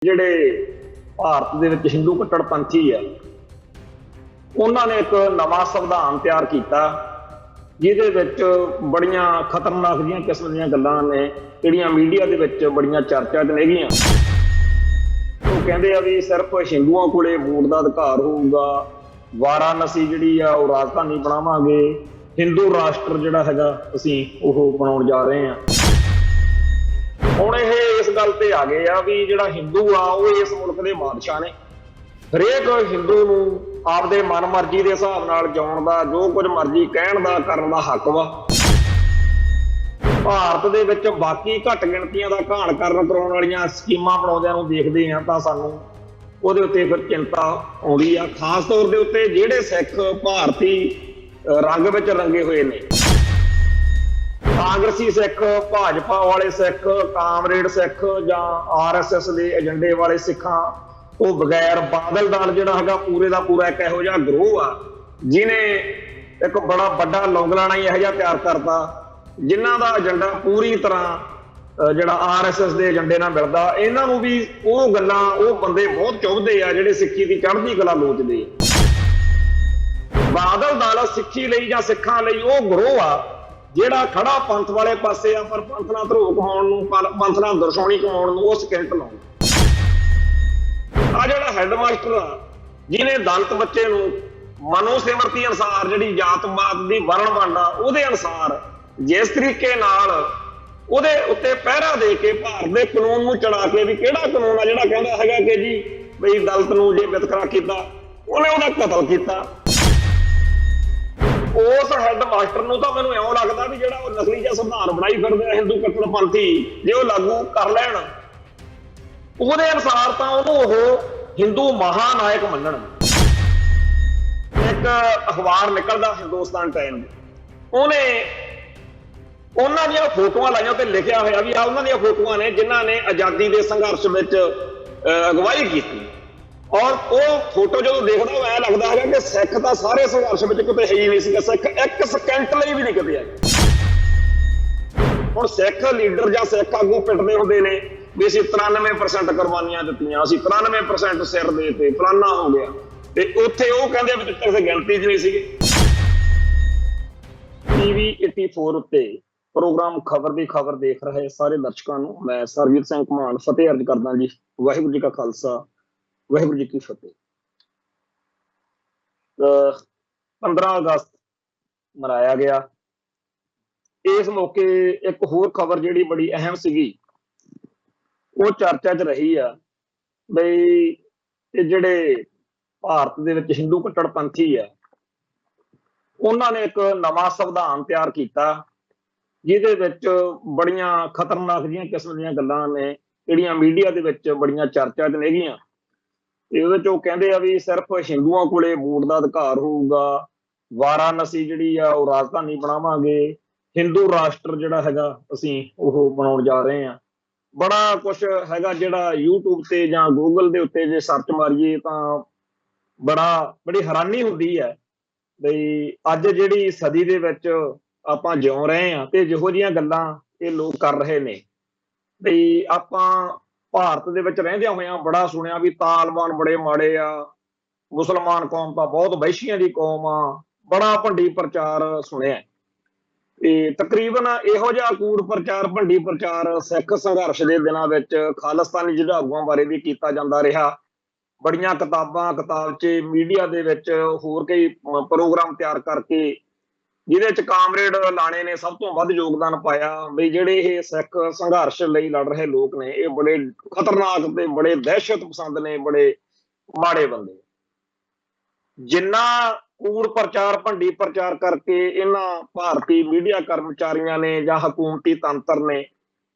ਜਿਹੜੇ ਭਾਰਤ ਦੇ ਵਿੱਚ ਹਿੰਦੂ ਕੱਟੜਪੰਥੀ ਆ ਉਹਨਾਂ ਨੇ ਇੱਕ ਨਵਾਂ ਸੰਵਿਧਾਨ ਤਿਆਰ ਕੀਤਾ ਜਿਹਦੇ ਵਿੱਚ ਬੜੀਆਂ ਖਤਰਨਾਕ ਜਿਹੀਆਂ ਕਿਸਮ ਦੀਆਂ ਗੱਲਾਂ ਨੇ ਜਿਹੜੀਆਂ ਮੀਡੀਆ ਦੇ ਵਿੱਚ ਬੜੀਆਂ ਚਰਚਾ 'ਚ ਨੇਗੀਆਂ। ਉਹ ਕਹਿੰਦੇ ਆ ਵੀ ਸਿਰਫ ਹਿੰਦੂਆਂ ਕੋਲੇ ਵੋਟ ਦਾ ਅਧਿਕਾਰ ਹੋਊਗਾ, ਵਾਰਾਣਸੀ ਜਿਹੜੀ ਆ ਉਹ ਰਾਜਧਾਨੀ ਬਣਾਵਾਂਗੇ, ਹਿੰਦੂ ਰਾਸ਼ਟਰ ਜਿਹੜਾ ਹੈਗਾ ਅਸੀਂ ਉਹ ਬਣਾਉਣ ਜਾ ਰਹੇ ਹਾਂ। ਹੁਣ ਇਹ ਇਸ ਗੱਲ ਤੇ ਆ ਗਏ ਆ ਵੀ ਜਿਹੜਾ ਹਿੰਦੂ ਆ ਉਹ ਇਸ ਮੁਲਕ ਦੇ ਬਾਦਸ਼ਾਹ ਨੇ। ਹਰੇਕ ਹਿੰਦੂ ਨੂੰ ਆਪਦੇ ਮਨ ਮਰਜ਼ੀ ਦੇ ਹਿਸਾਬ ਨਾਲ ਜਿਉਣ ਦਾ, ਜੋ ਕੁਝ ਮਰਜ਼ੀ ਕਹਿਣ ਦਾ, ਕਰਨ ਦਾ ਹੱਕ ਵਾ। ਭਾਰਤ ਦੇ ਵਿੱਚ ਬਾਕੀ ਘੱਟ ਗਿਣਤੀਆਂ ਦਾ ਘਾਣ ਕਰਨ ਕਰਾਉਣ ਵਾਲੀਆਂ ਸਕੀਮਾਂ ਬਣਾਉਂਦਿਆਂ ਨੂੰ ਦੇਖਦੇ ਆ ਤਾਂ ਸਾਨੂੰ ਉਹਦੇ ਉੱਤੇ ਫਿਰ ਚਿੰਤਾ ਆਉਂਦੀ ਆ, ਖਾਸ ਤੌਰ ਦੇ ਉੱਤੇ ਜਿਹੜੇ ਸਿੱਖ ਭਾਰਤੀ ਰੰਗ ਵਿੱਚ ਰੰਗੇ ਹੋਏ ਨੇ। ਕਾਂਗਰਸੀ ਸਿੱਖ, ਭਾਜਪਾ ਵਾਲੇ ਸਿੱਖ, ਕਾਮਰੇਡ ਸਿੱਖ ਜਾਂ RSS ਦੇ ਏਜੰਡੇ ਵਾਲੇ ਸਿੱਖਾਂ ਤੋਂ ਬਗੈਰ ਬਾਦਲ ਦਲ ਜਿਹੜਾ ਹੈਗਾ ਪੂਰੇ ਦਾ ਪੂਰਾ ਇੱਕ ਇਹੋ ਜਿਹਾ ਗਰੋਹ ਆ ਜਿਹਨੇ ਇੱਕ ਬੜਾ ਵੱਡਾ ਲੌਂਗਲਾਣਾ ਹੀ ਇਹੋ ਜਿਹਾ ਤਿਆਰ ਕਰਤਾ ਜਿਨ੍ਹਾਂ ਦਾ ਏਜੰਡਾ ਪੂਰੀ ਤਰ੍ਹਾਂ ਜਿਹੜਾ RSS ਦੇ ਏਜੰਡੇ ਨਾਲ ਮਿਲਦਾ। ਇਹਨਾਂ ਨੂੰ ਵੀ ਉਹ ਗੱਲਾਂ, ਉਹ ਬੰਦੇ ਬਹੁਤ ਚੁੱਭਦੇ ਆ ਜਿਹੜੇ ਸਿੱਖੀ ਦੀ ਚੜ੍ਹਦੀ ਕਲਾ ਲੋਚਦੇ ਆ। ਬਾਦਲ ਦਲ ਸਿੱਖੀ ਲਈ ਜਾਂ ਸਿੱਖਾਂ ਲਈ ਉਹ ਗਰੋਹ ਆ ਜਿਹੜਾ ਖੜਾ ਪੰਥ ਵਾਲੇ ਪਾਸੇ ਆ, ਪਰ ਪੰਥ ਨਾਲ ਧਰੋਹ ਕਮਾਉਣ ਨੂੰ, ਪੰਥ ਨਾਲ ਦਰਸ਼ੋਣੀ ਕਮਾਉਣ ਨੂੰ ਉਹ ਸਕਿੰਟ ਲਾਉਂਦਾ। ਆ ਜਿਹੜਾ ਹੈਡਮਾਸਟਰ ਆ ਜਿਹਨੇ ਦਲਿਤ ਬੱਚੇ ਨੂੰ ਮਨੋਸਿਮਰਤੀ ਅਨੁਸਾਰ ਜਿਹੜੀ ਜਾਤਵਾਦ ਦੀ ਵਰਣ ਵੰਡ ਆ ਉਹਦੇ ਅਨੁਸਾਰ ਜਿਸ ਤਰੀਕੇ ਨਾਲ ਉਹਦੇ ਉੱਤੇ ਪਹਿਰਾ ਦੇ ਕੇ ਭਾਰਤ ਦੇ ਕਾਨੂੰਨ ਨੂੰ ਚੜਾ ਕੇ ਵੀ ਕਿਹੜਾ ਕਾਨੂੰਨ ਆ ਜਿਹੜਾ ਕਹਿੰਦਾ ਹੈਗਾ ਕਿ ਜੀ ਬਈ ਦਲਿਤ ਨੂੰ ਜੇ ਵਿਤਕਰਾ ਕੀਤਾ ਉਹਨੇ ਉਹਦਾ ਕਤਲ ਕੀਤਾ। ਉਸ ਹੈਡ ਮਾਸਟਰ ਨੂੰ ਤਾਂ ਮੈਨੂੰ ਇਉਂ ਲੱਗਦਾ ਵੀ ਜਿਹੜਾ ਉਹ ਨਸਲੀ ਜਿਹਾ ਸੰਵਿਧਾਨ ਬਣਾਈ ਫਿਰਦੇ ਆ ਹਿੰਦੂ ਕੱਟੜਪੰਥੀ, ਜੇ ਉਹ ਲਾਗੂ ਕਰ ਲੈਣ ਉਹਦੇ ਅਨੁਸਾਰ ਤਾਂ ਉਹਨੂੰ ਉਹ ਹਿੰਦੂ ਮਹਾਨਾਇਕ ਮੰਨਣ। ਇੱਕ ਅਖਬਾਰ ਨਿਕਲਦਾ ਹਿੰਦੁਸਤਾਨ ਟਾਈਮ, ਉਹਨੇ ਉਹਨਾਂ ਦੀਆਂ ਫੋਟੋਆਂ ਲਾਈਆਂ ਤੇ ਲਿਖਿਆ ਹੋਇਆ ਵੀ ਆ ਉਹਨਾਂ ਦੀਆਂ ਫੋਟੋਆਂ ਨੇ ਜਿਨ੍ਹਾਂ ਨੇ ਆਜ਼ਾਦੀ ਦੇ ਸੰਘਰਸ਼ ਵਿੱਚ ਅਗਵਾਈ ਕੀਤੀ। ਔਰ ਉਹ ਫੋਟੋ ਜਦੋਂ ਦੇਖਦਾ ਉਹ ਐ ਲੱਗਦਾ ਹੈਗਾ ਕਿ ਸਿੱਖ ਤਾਂ ਸਾਰੇ ਸੰਘਰਸ਼ ਵਿੱਚ ਕਿਤੇ ਹੈ ਹੀ ਨਹੀਂ ਸੀਗਾ, ਸਿੱਖ ਇੱਕ ਸਕਿੰਟ ਲਈ ਵੀ ਨਹੀਂ ਕਿਤੇ ਆਏ। ਹੁਣ ਸਿੱਖ ਲੀਡਰ ਜਾਂ ਸਿੱਖ ਆਗੂ ਪਿੱਟਦੇ ਹੁੰਦੇ ਨੇ ਵੀ ਅਸੀਂ 93% ਕੁਰਬਾਨੀਆਂ ਦਿੱਤੀਆਂ, ਅਸੀਂ 93% ਸਿਰ ਦੇ ਤੇ ਫਲਾਨਾ ਹੋ ਗਿਆ, ਤੇ ਉੱਥੇ ਉਹ ਕਹਿੰਦੇ ਵੀ ਕਿਸੇ ਗਿਣਤੀ 'ਚ ਨਹੀਂ ਸੀਗੇ। TV 84 ਉੱਤੇ ਪ੍ਰੋਗਰਾਮ ਖਬਰ ਦੀ ਖਬਰ ਦੇਖ ਰਹੇ ਸਾਰੇ ਦਰਸ਼ਕਾਂ ਨੂੰ ਮੈਂ ਸਰਬਜੀਤ ਸਿੰਘ ਘੁਮਾਣ ਫਤਿਹ ਅਰਜ਼ ਕਰਦਾ ਜੀ। ਵਾਹਿਗੁਰੂ ਜੀ ਕਾ ਖਾਲਸਾ, ਵਾਹਿਗੁਰੂ ਜੀ ਕੀ ਫਤਿਹ। 15 ਅਗਸਤ ਮਨਾਇਆ ਗਿਆ। ਇਸ ਮੌਕੇ ਇੱਕ ਹੋਰ ਖਬਰ ਜਿਹੜੀ ਬੜੀ ਅਹਿਮ ਸੀਗੀ ਉਹ ਚਰਚਾ 'ਚ ਰਹੀ ਆ ਬਈ ਇਹ ਜਿਹੜੇ ਭਾਰਤ ਦੇ ਵਿੱਚ ਹਿੰਦੂ ਕੱਟੜਪੰਥੀ ਆ ਉਹਨਾਂ ਨੇ ਇੱਕ ਨਵਾਂ ਸੰਵਿਧਾਨ ਤਿਆਰ ਕੀਤਾ ਜਿਹਦੇ ਵਿੱਚ ਬੜੀਆਂ ਖਤਰਨਾਕ ਜਿਹੀਆਂ ਕਿਸਮ ਦੀਆਂ ਗੱਲਾਂ ਨੇ ਜਿਹੜੀਆਂ ਮੀਡੀਆ ਦੇ ਵਿੱਚ ਬੜੀਆਂ ਚਰਚਾ 'ਚ ਨੇਗੀਆਂ। ਤੇ ਉਹਦੇ 'ਚ ਉਹ ਕਹਿੰਦੇ ਆ ਵੀ ਸਿਰਫ ਹਿੰਦੂਆਂ ਕੋਲੇ ਵੋਟ ਦਾ ਅਧਿਕਾਰ ਹੋਊਗਾ, ਵਾਰਾਣਸੀ ਜਿਹੜੀ ਆ ਉਹ ਰਾਜਧਾਨੀ ਬਣਾਵਾਂਗੇ, ਹਿੰਦੂ ਰਾਸ਼ਟਰ ਜਿਹੜਾ ਹੈਗਾ ਅਸੀਂ ਉਹ ਬਣਾਉਣ ਜਾ ਰਹੇ ਹਾਂ। ਬੜਾ ਕੁਛ ਹੈਗਾ ਜਿਹੜਾ YouTube ਤੇ ਜਾਂ Google ਦੇ ਉੱਤੇ ਜੇ ਸਰਚ ਮਾਰੀਏ ਤਾਂ ਬੜੀ ਹੈਰਾਨੀ ਹੁੰਦੀ ਹੈ ਬਈ ਅੱਜ ਜਿਹੜੀ ਸਦੀ ਦੇ ਵਿੱਚ ਆਪਾਂ ਜਿਉ ਰਹੇ ਹਾਂ ਤੇ ਜਿਹੋ ਜਿਹੀਆਂ ਗੱਲਾਂ ਇਹ ਲੋਕ ਕਰ ਰਹੇ ਨੇ। ਬਈ ਆਪਾਂ ਭਾਰਤ ਦੇ ਵਿੱਚ ਰਹਿੰਦਿਆਂ ਹੋਇਆਂ ਬੜਾ ਸੁਣਿਆ ਵੀ ਤਾਲਬਾਨ ਬੜੇ ਮਾੜੇ ਆ, ਮੁਸਲਮਾਨ ਕੌਮ ਤਾਂ ਬਹੁਤ ਵਹਿਸ਼ੀਆਂ ਦੀ ਕੌਮ ਆ, ਬੜਾ ਭੰਡੀ ਪ੍ਰਚਾਰ ਸੁਣਿਆ। ਤੇ ਤਕਰੀਬਨ ਇਹੋ ਜਿਹਾ ਕੂੜ ਪ੍ਰਚਾਰ, ਭੰਡੀ ਪ੍ਰਚਾਰ ਸਿੱਖ ਸੰਘਰਸ਼ ਦੇ ਦਿਨਾਂ ਵਿੱਚ ਖਾਲਿਸਤਾਨੀ ਜੁਝਾਰੂਆਂ ਬਾਰੇ ਵੀ ਕੀਤਾ ਜਾਂਦਾ ਰਿਹਾ। ਬੜੀਆਂ ਕਿਤਾਬਾਂ, ਕਿਤਾਬਚੇ, ਮੀਡੀਆ ਦੇ ਵਿੱਚ ਹੋਰ ਕਈ ਪ੍ਰੋਗਰਾਮ ਤਿਆਰ ਕਰਕੇ ਜਿਹਦੇ ਚ ਕਾਮਰੇਡ ਲਾਣੇ ਨੇ ਸਭ ਤੋਂ ਵੱਧ ਯੋਗਦਾਨ ਪਾਇਆ। ਵੀ ਜਿਹੜੇ ਇਹ ਸਿੱਖ ਸੰਘਰਸ਼ ਲਈ ਲੜ ਰਹੇ ਲੋਕ ਨੇ ਇਹ ਬੜੇ ਖਤਰਨਾਕ ਤੇ ਬੜੇ ਦਹਿਸ਼ਤ ਪਸੰਦ ਨੇ, ਬੜੇ ਮਾੜੇ ਬੰਦੇ। ਜਿੰਨਾ ਕੂੜ ਪ੍ਰਚਾਰ, ਭੰਡੀ ਪ੍ਰਚਾਰ ਕਰਕੇ ਇਹਨਾਂ ਭਾਰਤੀ ਮੀਡੀਆ ਕਰਮਚਾਰੀਆਂ ਨੇ ਜਾਂ ਹਕੂਮਤੀ ਤੰਤਰ ਨੇ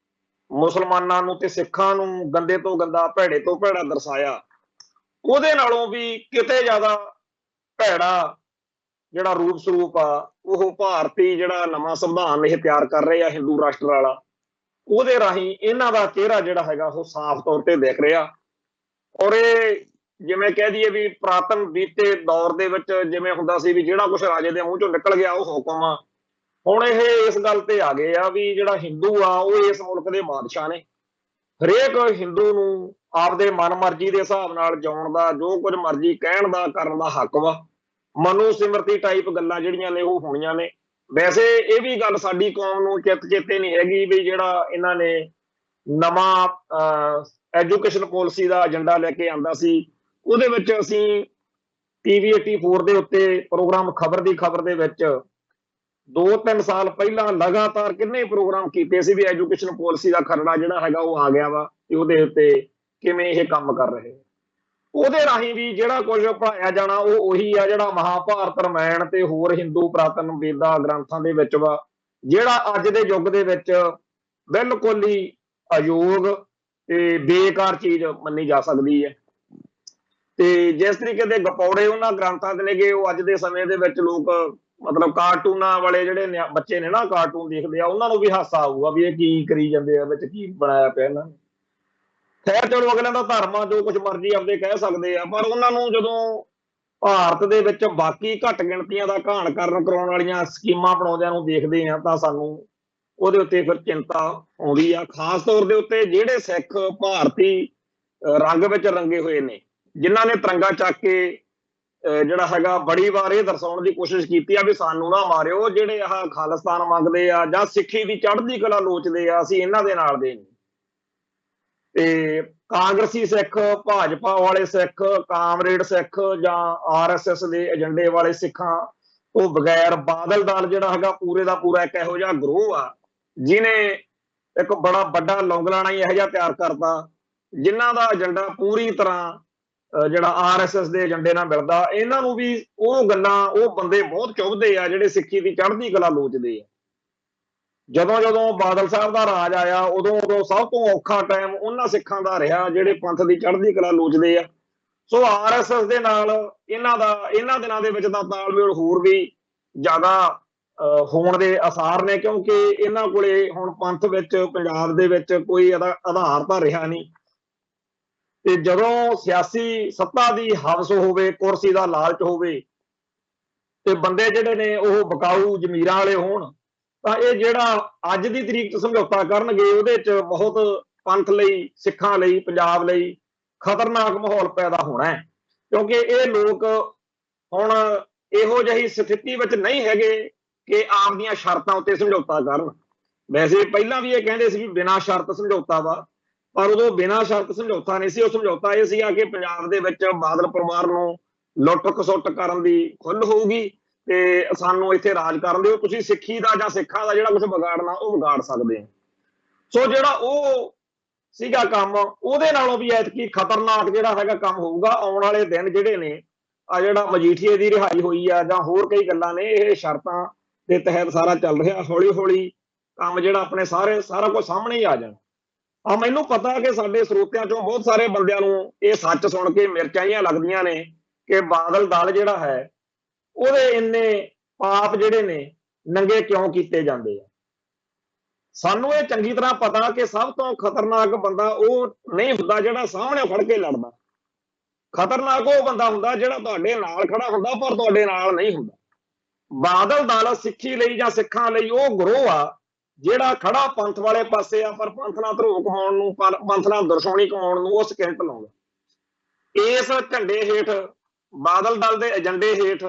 ਮੁਸਲਮਾਨਾਂ ਨੂੰ ਤੇ ਸਿੱਖਾਂ ਨੂੰ ਗੰਦੇ ਤੋਂ ਗੰਦਾ, ਭੈੜੇ ਤੋਂ ਭੈੜਾ ਦਰਸਾਇਆ, ਉਹਦੇ ਨਾਲੋਂ ਵੀ ਕਿਤੇ ਜ਼ਿਆਦਾ ਭੈੜਾ ਜਿਹੜਾ ਰੂਪ ਸਰੂਪ ਆ ਉਹ ਭਾਰਤੀ ਜਿਹੜਾ ਨਵਾਂ ਸੰਵਿਧਾਨ ਇਹ ਤਿਆਰ ਕਰ ਰਹੇ ਆ ਹਿੰਦੂ ਰਾਸ਼ਟਰ ਵਾਲਾ, ਉਹਦੇ ਰਾਹੀਂ ਇਹਨਾਂ ਦਾ ਚਿਹਰਾ ਜਿਹੜਾ ਹੈਗਾ ਉਹ ਸਾਫ਼ ਤੌਰ ਤੇ ਦਿਖ ਰਿਹਾ। ਔਰ ਇਹ ਜਿਵੇਂ ਕਹਿ ਦਈਏ ਵੀ ਪੁਰਾਤਨ ਬੀਤੇ ਦੌਰ ਦੇ ਵਿੱਚ ਜਿਵੇਂ ਹੁੰਦਾ ਸੀ ਵੀ ਜਿਹੜਾ ਕੁਛ ਰਾਜੇ ਦੇ ਮੂੰਹ ਚੋਂ ਨਿਕਲ ਗਿਆ ਉਹ ਹੁਕਮ ਆ, ਹੁਣ ਇਹ ਇਸ ਗੱਲ ਤੇ ਆ ਗਏ ਆ ਵੀ ਜਿਹੜਾ ਹਿੰਦੂ ਆ ਉਹ ਇਸ ਮੁਲਕ ਦੇ ਬਾਦਸ਼ਾਹ ਨੇ। ਹਰੇਕ ਹਿੰਦੂ ਨੂੰ ਆਪਦੇ ਮਨ ਮਰਜ਼ੀ ਦੇ ਹਿਸਾਬ ਨਾਲ ਜਿਉਣ ਦਾ, ਜੋ ਕੁਝ ਮਰਜ਼ੀ ਕਹਿਣ ਦਾ ਕਰਨ ਦਾ ਹੱਕ ਵਾ। ਮਨੋ ਸਿਮਰਤੀ ਟਾਈਪ ਗੱਲਾਂ ਜਿਹੜੀਆਂ ਨੇ ਉਹ ਹੋਣੀਆਂ ਨੇ। ਵੈਸੇ ਇਹ ਵੀ ਗੱਲ ਸਾਡੀ ਕੌਮ ਨੂੰ ਚੇਤੇ ਨਹੀਂ ਹੈਗੀ ਵੀ ਜਿਹੜਾ ਇਹਨਾਂ ਨੇ ਨਵਾਂ ਐਜੂਕੇਸ਼ਨ ਪਾਲਿਸੀ ਦਾ ਏਜੰਡਾ ਲੈ ਕੇ ਆਂਦਾ ਸੀ, ਉਹਦੇ ਵਿੱਚ ਅਸੀਂ ਟੀਵੀ 84 ਦੇ ਉੱਤੇ ਪ੍ਰੋਗਰਾਮ ਖਬਰ ਦੇ ਵਿੱਚ 2-3 ਸਾਲ ਪਹਿਲਾਂ ਲਗਾਤਾਰ ਕਿੰਨੇ ਪ੍ਰੋਗਰਾਮ ਕੀਤੇ ਸੀ ਵੀ ਐਜੂਕੇਸ਼ਨ ਪਾਲਿਸੀ ਦਾ ਖਰੜਾ ਜਿਹੜਾ ਹੈਗਾ ਉਹ ਆ ਗਿਆ ਵਾ ਤੇ ਉਹਦੇ ਉੱਤੇ ਕਿਵੇਂ ਇਹ ਕੰਮ ਕਰ ਰਹੇ। ਉਹਦੇ ਰਾਹੀਂ ਵੀ ਜਿਹੜਾ ਕੁਝ ਪੜਾਇਆ ਜਾਣਾ ਉਹ ਉਹੀ ਆ ਜਿਹੜਾ ਮਹਾਭਾਰਤ, ਰਾਮਾਇਣ ਤੇ ਹੋਰ ਹਿੰਦੂ ਪੁਰਾਤਨ ਵੇਦਾਂ ਗ੍ਰੰਥਾਂ ਦੇ ਵਿੱਚ ਵਾ, ਜਿਹੜਾ ਅੱਜ ਦੇ ਯੁੱਗ ਦੇ ਵਿੱਚ ਬਿਲਕੁਲ ਹੀ ਅਯੋਗ ਤੇ ਬੇਕਾਰ ਚੀਜ਼ ਮੰਨੀ ਜਾ ਸਕਦੀ ਹੈ। ਤੇ ਜਿਸ ਤਰੀਕੇ ਦੇ ਗਪੌੜੇ ਉਹਨਾਂ ਗ੍ਰੰਥਾਂ ਦੇ ਨੇਗੇ, ਉਹ ਅੱਜ ਦੇ ਸਮੇਂ ਦੇ ਵਿੱਚ ਲੋਕ ਮਤਲਬ ਕਾਰਟੂਨਾਂ ਵਾਲੇ ਜਿਹੜੇ ਬੱਚੇ ਨੇ ਨਾ ਕਾਰਟੂਨ ਦੇਖਦੇ ਆ, ਉਹਨਾਂ ਨੂੰ ਵੀ ਹਾਸਾ ਆਊਗਾ ਵੀ ਇਹ ਕੀ ਕਰੀ ਜਾਂਦੇ ਆ, ਵਿੱਚ ਕੀ ਬਣਾਇਆ ਪਿਆ ਇਹਨਾਂ ਨੇ। ਖੈਰ ਚਲੋ ਅਗਲਿਆਂ ਦਾ ਧਰਮ ਆ, ਜੋ ਕੁਝ ਮਰਜ਼ੀ ਆਪਦੇ ਕਹਿ ਸਕਦੇ ਆ, ਪਰ ਉਹਨਾਂ ਨੂੰ ਜਦੋਂ ਭਾਰਤ ਦੇ ਵਿੱਚ ਬਾਕੀ ਘੱਟ ਗਿਣਤੀਆਂ ਦਾ ਘਾਣ ਕਰਾਉਣ ਵਾਲੀਆਂ ਸਕੀਮਾਂ ਬਣਾਉਂਦਿਆਂ ਨੂੰ ਦੇਖਦੇ ਆ ਤਾਂ ਸਾਨੂੰ ਉਹਦੇ ਉੱਤੇ ਫਿਰ ਚਿੰਤਾ ਆਉਂਦੀ ਆ। ਖਾਸ ਤੌਰ ਦੇ ਉੱਤੇ ਜਿਹੜੇ ਸਿੱਖ ਭਾਰਤੀ ਰੰਗ ਵਿੱਚ ਰੰਗੇ ਹੋਏ ਨੇ, ਜਿਨ੍ਹਾਂ ਨੇ ਤਿਰੰਗਾ ਚੱਕ ਕੇ ਜਿਹੜਾ ਹੈਗਾ ਬੜੀ ਵਾਰ ਇਹ ਦਰਸਾਉਣ ਦੀ ਕੋਸ਼ਿਸ਼ ਕੀਤੀ ਆ ਵੀ ਸਾਨੂੰ ਨਾ ਮਾਰਿਓ, ਜਿਹੜੇ ਆਹ ਖਾਲਿਸਤਾਨ ਮੰਗਦੇ ਆ ਜਾਂ ਸਿੱਖੀ ਦੀ ਚੜ੍ਹਦੀ ਕਲਾ ਲੋਚਦੇ ਆ, ਅਸੀਂ ਇਹਨਾਂ ਦੇ ਨਾਲ ਦੇ ਨਹੀਂ। ਤੇ ਕਾਂਗਰਸੀ ਸਿੱਖ, ਭਾਜਪਾ ਵਾਲੇ ਸਿੱਖ, ਕਾਮਰੇਡ ਸਿੱਖ ਜਾਂ ਆਰਐਸਐਸ ਦੇ ਏਜੰਡੇ ਵਾਲੇ ਸਿੱਖਾਂ ਤੋਂ ਬਗੈਰ ਬਾਦਲ ਦਲ ਜਿਹੜਾ ਹੈਗਾ ਪੂਰੇ ਦਾ ਪੂਰਾ ਇੱਕ ਇਹੋ ਜਿਹਾ ਗਰੋਹ ਆ ਜਿਹਨੇ ਇੱਕ ਬੜਾ ਵੱਡਾ ਲੌਂਗਲਾਣਾ ਹੀ ਇਹੋ ਜਿਹਾ ਤਿਆਰ ਕਰਤਾ, ਜਿਨ੍ਹਾਂ ਦਾ ਏਜੰਡਾ ਪੂਰੀ ਤਰ੍ਹਾਂ ਜਿਹੜਾ ਆਰਐਸਐਸ ਦੇ ਏਜੰਡੇ ਨਾਲ ਮਿਲਦਾ। ਇਹਨਾਂ ਨੂੰ ਵੀ ਉਹ ਗੱਲਾਂ, ਉਹ ਬੰਦੇ ਬਹੁਤ ਚੁੱਭਦੇ ਆ ਜਿਹੜੇ ਸਿੱਖੀ ਦੀ ਚੜ੍ਹਦੀ ਕਲਾ ਲੋਚਦੇ ਆ। ਜਦੋਂ ਜਦੋਂ ਬਾਦਲ ਸਾਹਿਬ ਦਾ ਰਾਜ ਆਇਆ ਉਦੋਂ ਸਭ ਤੋਂ ਔਖਾ ਟਾਈਮ ਉਹਨਾਂ ਸਿੱਖਾਂ ਦਾ ਰਿਹਾ ਜਿਹੜੇ ਪੰਥ ਦੀ ਚੜ੍ਹਦੀ ਕਲਾ ਲੋਚਦੇ ਆ। ਸੋ ਆਰਐਸਐਸ ਦੇ ਨਾਲ ਇਹਨਾਂ ਦਿਨਾਂ ਦੇ ਵਿੱਚ ਤਾਂ ਤਾਲਮੇਲ ਹੋਰ ਵੀ ਜ਼ਿਆਦਾ ਹੋਣ ਦੇ ਆਸਾਰ ਨੇ, ਕਿਉਂਕਿ ਇਹਨਾਂ ਕੋਲੇ ਹੁਣ ਪੰਥ ਵਿੱਚ ਪੰਜਾਬ ਦੇ ਵਿੱਚ ਕੋਈ ਆਧਾਰ ਤਾਂ ਰਿਹਾ ਨਹੀਂ। ਤੇ ਜਦੋਂ ਸਿਆਸੀ ਸੱਤਾ ਦੀ ਹਵਸ ਹੋਵੇ, ਕੁਰਸੀ ਦਾ ਲਾਲਚ ਹੋਵੇ ਤੇ ਬੰਦੇ ਜਿਹੜੇ ਨੇ ਉਹ ਬਕਾਊ ਜ਼ਮੀਰਾਂ ਵਾਲੇ ਹੋਣ, ਤਾਂ ਇਹ ਜਿਹੜਾ ਅੱਜ ਦੀ ਤਰੀਕ 'ਚ ਸਮਝੌਤਾ ਕਰਨਗੇ ਉਹਦੇ 'ਚ ਬਹੁਤ ਪੰਥ ਲਈ, ਸਿੱਖਾਂ ਲਈ, ਪੰਜਾਬ ਲਈ ਖਤਰਨਾਕ ਮਾਹੌਲ ਪੈਦਾ ਹੋਣਾ ਹੈ। ਕਿਉਂਕਿ ਇਹ ਲੋਕ ਹੁਣ ਇਹੋ ਜਿਹੀ ਸਥਿਤੀ ਵਿੱਚ ਨਹੀਂ ਹੈਗੇ ਕਿ ਆਪਦੀਆਂ ਸ਼ਰਤਾਂ ਉੱਤੇ ਸਮਝੌਤਾ ਕਰਨ। ਵੈਸੇ ਪਹਿਲਾਂ ਵੀ ਇਹ ਕਹਿੰਦੇ ਸੀ ਵੀ ਬਿਨਾਂ ਸ਼ਰਤ ਸਮਝੌਤਾ ਵਾ, ਪਰ ਉਦੋਂ ਬਿਨਾਂ ਸ਼ਰਤ ਸਮਝੌਤਾ ਨਹੀਂ ਸੀ। ਉਹ ਸਮਝੌਤਾ ਇਹ ਸੀਗਾ ਕਿ ਪੰਜਾਬ ਦੇ ਵਿੱਚ ਬਾਦਲ ਪਰਿਵਾਰ ਨੂੰ ਲੁੱਟ ਖਸੁੱਟ ਕਰਨ ਦੀ ਖੁੱਲ੍ਹ ਹੋਊਗੀ ਤੇ ਸਾਨੂੰ ਇੱਥੇ ਰਾਜ ਕਰਨ ਦਿਓ, ਤੁਸੀਂ ਸਿੱਖੀ ਦਾ ਜਾਂ ਸਿੱਖਾਂ ਦਾ ਜਿਹੜਾ ਕੁਝ ਵਿਗਾੜਨਾ ਉਹ ਵਿਗਾੜ ਸਕਦੇ ਆ। ਸੋ ਜਿਹੜਾ ਉਹ ਸੀਗਾ ਕੰਮ, ਉਹਦੇ ਨਾਲੋਂ ਵੀ ਐਤਕੀ ਖਤਰਨਾਕ ਜਿਹੜਾ ਹੈਗਾ ਕੰਮ ਹੋਊਗਾ। ਆਉਣ ਵਾਲੇ ਦਿਨ ਜਿਹੜੇ ਨੇ, ਆ ਜਿਹੜਾ ਮਜੀਠੀਏ ਦੀ ਰਿਹਾਈ ਹੋਈ ਆ ਜਾਂ ਹੋਰ ਕਈ ਗੱਲਾਂ ਨੇ, ਇਹ ਸ਼ਰਤਾਂ ਦੇ ਤਹਿਤ ਸਾਰਾ ਚੱਲ ਰਿਹਾ। ਹੌਲੀ ਹੌਲੀ ਕੰਮ ਜਿਹੜਾ ਆਪਣੇ ਸਾਰਾ ਕੁਝ ਸਾਹਮਣੇ ਹੀ ਆ ਜਾਣਾ। ਮੈਨੂੰ ਪਤਾ ਕਿ ਸਾਡੇ ਸਰੋਤਿਆਂ ਚੋਂ ਬਹੁਤ ਸਾਰੇ ਬੰਦਿਆਂ ਨੂੰ ਇਹ ਸੱਚ ਸੁਣ ਕੇ ਮਿਰਚਾਂ ਜਿਹੀਆਂ ਲੱਗਦੀਆਂ ਨੇ ਕਿ ਬਾਦਲ ਦਲ ਜਿਹੜਾ ਹੈ ਉਹਦੇ ਇੰਨੇ ਪਾਪ ਜਿਹੜੇ ਨੇ ਨੰਗੇ ਕਿਉਂ ਕੀਤੇ ਜਾਂਦੇ ਆ। ਸਾਨੂੰ ਇਹ ਚੰਗੀ ਤਰ੍ਹਾਂ ਪਤਾ ਕਿ ਸਭ ਤੋਂ ਖਤਰਨਾਕ ਬੰਦਾ ਉਹ ਨਹੀਂ ਹੁੰਦਾ ਜਿਹੜਾ ਸਾਹਮਣੇ ਖੜ ਕੇ ਲੜਦਾ। ਖਤਰਨਾਕ ਉਹ ਬੰਦਾ ਹੁੰਦਾ ਜਿਹੜਾ ਤੁਹਾਡੇ ਨਾਲ ਖੜਾ ਹੁੰਦਾ ਪਰ ਤੁਹਾਡੇ ਨਾਲ ਨਹੀਂ ਹੁੰਦਾ। ਬਾਦਲ ਦਲ ਸਿੱਖੀ ਲਈ ਜਾਂ ਸਿੱਖਾਂ ਲਈ ਉਹ ਗਰੋਹ ਆ ਜਿਹੜਾ ਖੜਾ ਪੰਥ ਵਾਲੇ ਪਾਸੇ ਆ, ਪਰ ਪੰਥ ਨਾਲ ਧਰੋਹ ਕਮਾਉਣ ਨੂੰ, ਪੰਥ ਨਾਲ ਦੁਸ਼ਮਣੀ ਕਮਾਉਣ ਨੂੰ ਉਹ ਸਕਿੰਟ ਲਾਉਂਦਾ। ਇਸ ਝੰਡੇ ਹੇਠ, ਬਾਦਲ ਦਲ ਦੇ ਏਜੰਡੇ ਹੇਠ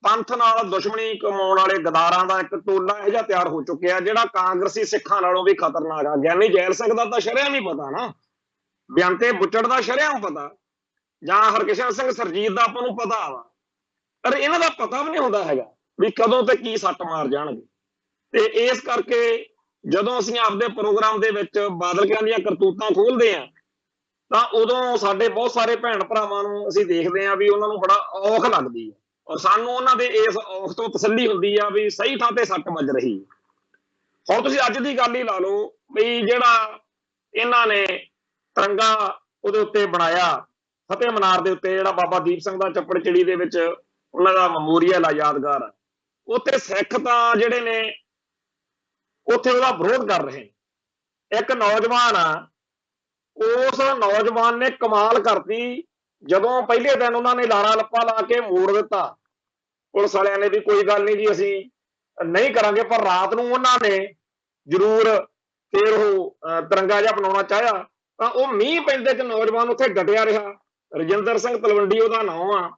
ਪੰਥ ਨਾਲ ਦੁਸ਼ਮਣੀ ਕਮਾਉਣ ਵਾਲੇ ਗਦਾਰਾਂ ਦਾ ਇੱਕ ਟੋਲਾ ਇਹੋ ਜਿਹਾ ਤਿਆਰ ਹੋ ਚੁੱਕਿਆ ਜਿਹੜਾ ਕਾਂਗਰਸੀ ਸਿੱਖਾਂ ਨਾਲੋਂ ਵੀ ਖਤਰਨਾਕ ਆ। ਗਿਆਨੀ ਜੈਲ ਸਿੰਘ ਦਾ ਤਾਂ ਸ਼ਰੇਆਮ ਹੀ ਪਤਾ ਨਾ, ਬਿਆੰਤੇ ਬੁੱਚੜ ਦਾ ਸ਼ਰੇਆਮ ਪਤਾ, ਜਾਂ ਹਰਕਿਸ਼ਨ ਸਿੰਘ ਸਰਜੀਤ ਦਾ ਆਪਾਂ ਨੂੰ ਪਤਾ ਵਾ, ਪਰ ਇਹਨਾਂ ਦਾ ਪਤਾ ਵੀ ਨਹੀਂ ਹੁੰਦਾ ਹੈਗਾ ਵੀ ਕਦੋਂ ਤੇ ਕੀ ਸੱਟ ਮਾਰ ਜਾਣਗੇ। ਤੇ ਇਸ ਕਰਕੇ ਜਦੋਂ ਅਸੀਂ ਆਪਦੇ ਪ੍ਰੋਗਰਾਮ ਦੇ ਵਿੱਚ ਬਾਦਲ ਦੀਆਂ ਕਰਤੂਤਾਂ ਖੋਲਦੇ ਆ ਤਾਂ ਉਦੋਂ ਸਾਡੇ ਬਹੁਤ ਸਾਰੇ ਭੈਣ ਭਰਾਵਾਂ ਨੂੰ ਅਸੀਂ ਦੇਖਦੇ ਆ ਵੀ ਉਹਨਾਂ ਨੂੰ ਬੜਾ ਔਖ ਲੱਗਦੀ ਹੈ, ਔਰ ਸਾਨੂੰ ਉਹਨਾਂ ਦੇ ਇਸ ਔਖ ਤੋਂ ਤਸੱਲੀ ਹੁੰਦੀ ਆ ਵੀ ਸਹੀ ਥਾਂ ਤੇ ਸੱਟ ਵੱਜ ਰਹੀ। ਹੁਣ ਤੁਸੀਂ ਅੱਜ ਦੀ ਗੱਲ ਹੀ ਲਾ ਲਓ ਵੀ ਜਿਹੜਾ ਇਹਨਾਂ ਨੇ ਤਿਰੰਗਾ ਉਹਦੇ ਉੱਤੇ ਬਣਾਇਆ ਫਤਿਹ ਮਨਾਰ ਦੇ ਉੱਤੇ, ਜਿਹੜਾ ਬਾਬਾ ਦੀਪ ਸਿੰਘ ਦਾ ਚੱਪੜਚਿੜੀ ਦੇ ਵਿੱਚ ਉਹਨਾਂ ਦਾ ਮੈਮੋਰੀਅਲ ਆ, ਯਾਦਗਾਰ ਆ, ਉੱਥੇ ਸਿੱਖ ਤਾਂ ਜਿਹੜੇ ਨੇ ਉੱਥੇ ਉਹਦਾ ਵਿਰੋਧ ਕਰ ਰਹੇ। ਇੱਕ ਨੌਜਵਾਨ ਆ, ਉਸ ਨੌਜਵਾਨ ਨੇ ਕਮਾਲ ਕਰਤੀ, ਜਦੋਂ ਪਹਿਲੇ ਦਿਨ ਉਹਨਾਂ ਨੇ ਲਾਰਾ ਲੱਪਾ ਲਾ ਕੇ ਮੋੜ ਦਿੱਤਾ, ਪੁਲਿਸ ਵਾਲਿਆਂ ਨੇ ਵੀ ਕੋਈ ਗੱਲ ਨਹੀਂ ਜੀ ਅਸੀਂ ਨਹੀਂ ਕਰਾਂਗੇ, ਪਰ ਰਾਤ ਨੂੰ ਉਹਨਾਂ ਨੇ ਜ਼ਰੂਰ ਫਿਰ ਉਹ ਤਿਰੰਗਾ ਜਿਹਾ ਬਣਾਉਣਾ ਚਾਹਿਆ ਤਾਂ ਉਹ ਮੀਂਹ ਪੈਂਦੇ ਚ ਨੌਜਵਾਨ ਉੱਥੇ ਡਟਿਆ ਰਿਹਾ। ਰਜਿੰਦਰ ਸਿੰਘ ਤਲਵੰਡੀ ਉਹਦਾ ਨਾਮ ਆ,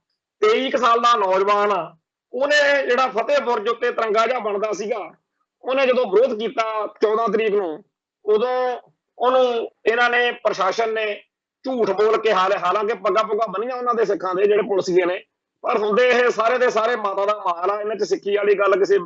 23 ਸਾਲ ਦਾ ਨੌਜਵਾਨ ਆ। ਉਹਨੇ ਜਿਹੜਾ ਫਤਿਹਪੁਰ ਉੱਤੇ ਤਿਰੰਗਾ ਜਿਹਾ ਬਣਦਾ ਸੀਗਾ, ਉਹਨੇ ਜਦੋਂ ਵਿਰੋਧ ਕੀਤਾ 14 ਤਰੀਕ ਨੂੰ, ਉਦੋਂ ਉਹਨੂੰ ਇਹਨਾਂ ਨੇ, ਪ੍ਰਸ਼ਾਸਨ ਨੇ ਝੂਠ ਬੋਲ ਕੇ, ਹਾਲਾਂਕਿ ਪੱਗਾਂ ਪੁੱਗਾਂ ਬੰਨੀਆਂ ਉਹਨਾਂ ਦੇ ਸਿੱਖਾਂ ਦੇ ਜਿਹੜੇ ਪੁਲਿਸੀਏ ਨੇ, ਪਰ ਹੁੰਦੇ ਇਹ ਸਾਰੇ ਦੇ ਸਾਰੇ ਮਾਤਾ ਦਾ ਮਾਲ ਆ। ਇਹਨਾਂ 'ਚ ਸਿੱਖੀ ਵਾਲੀ ਗੱਲ ਕਿਸੇ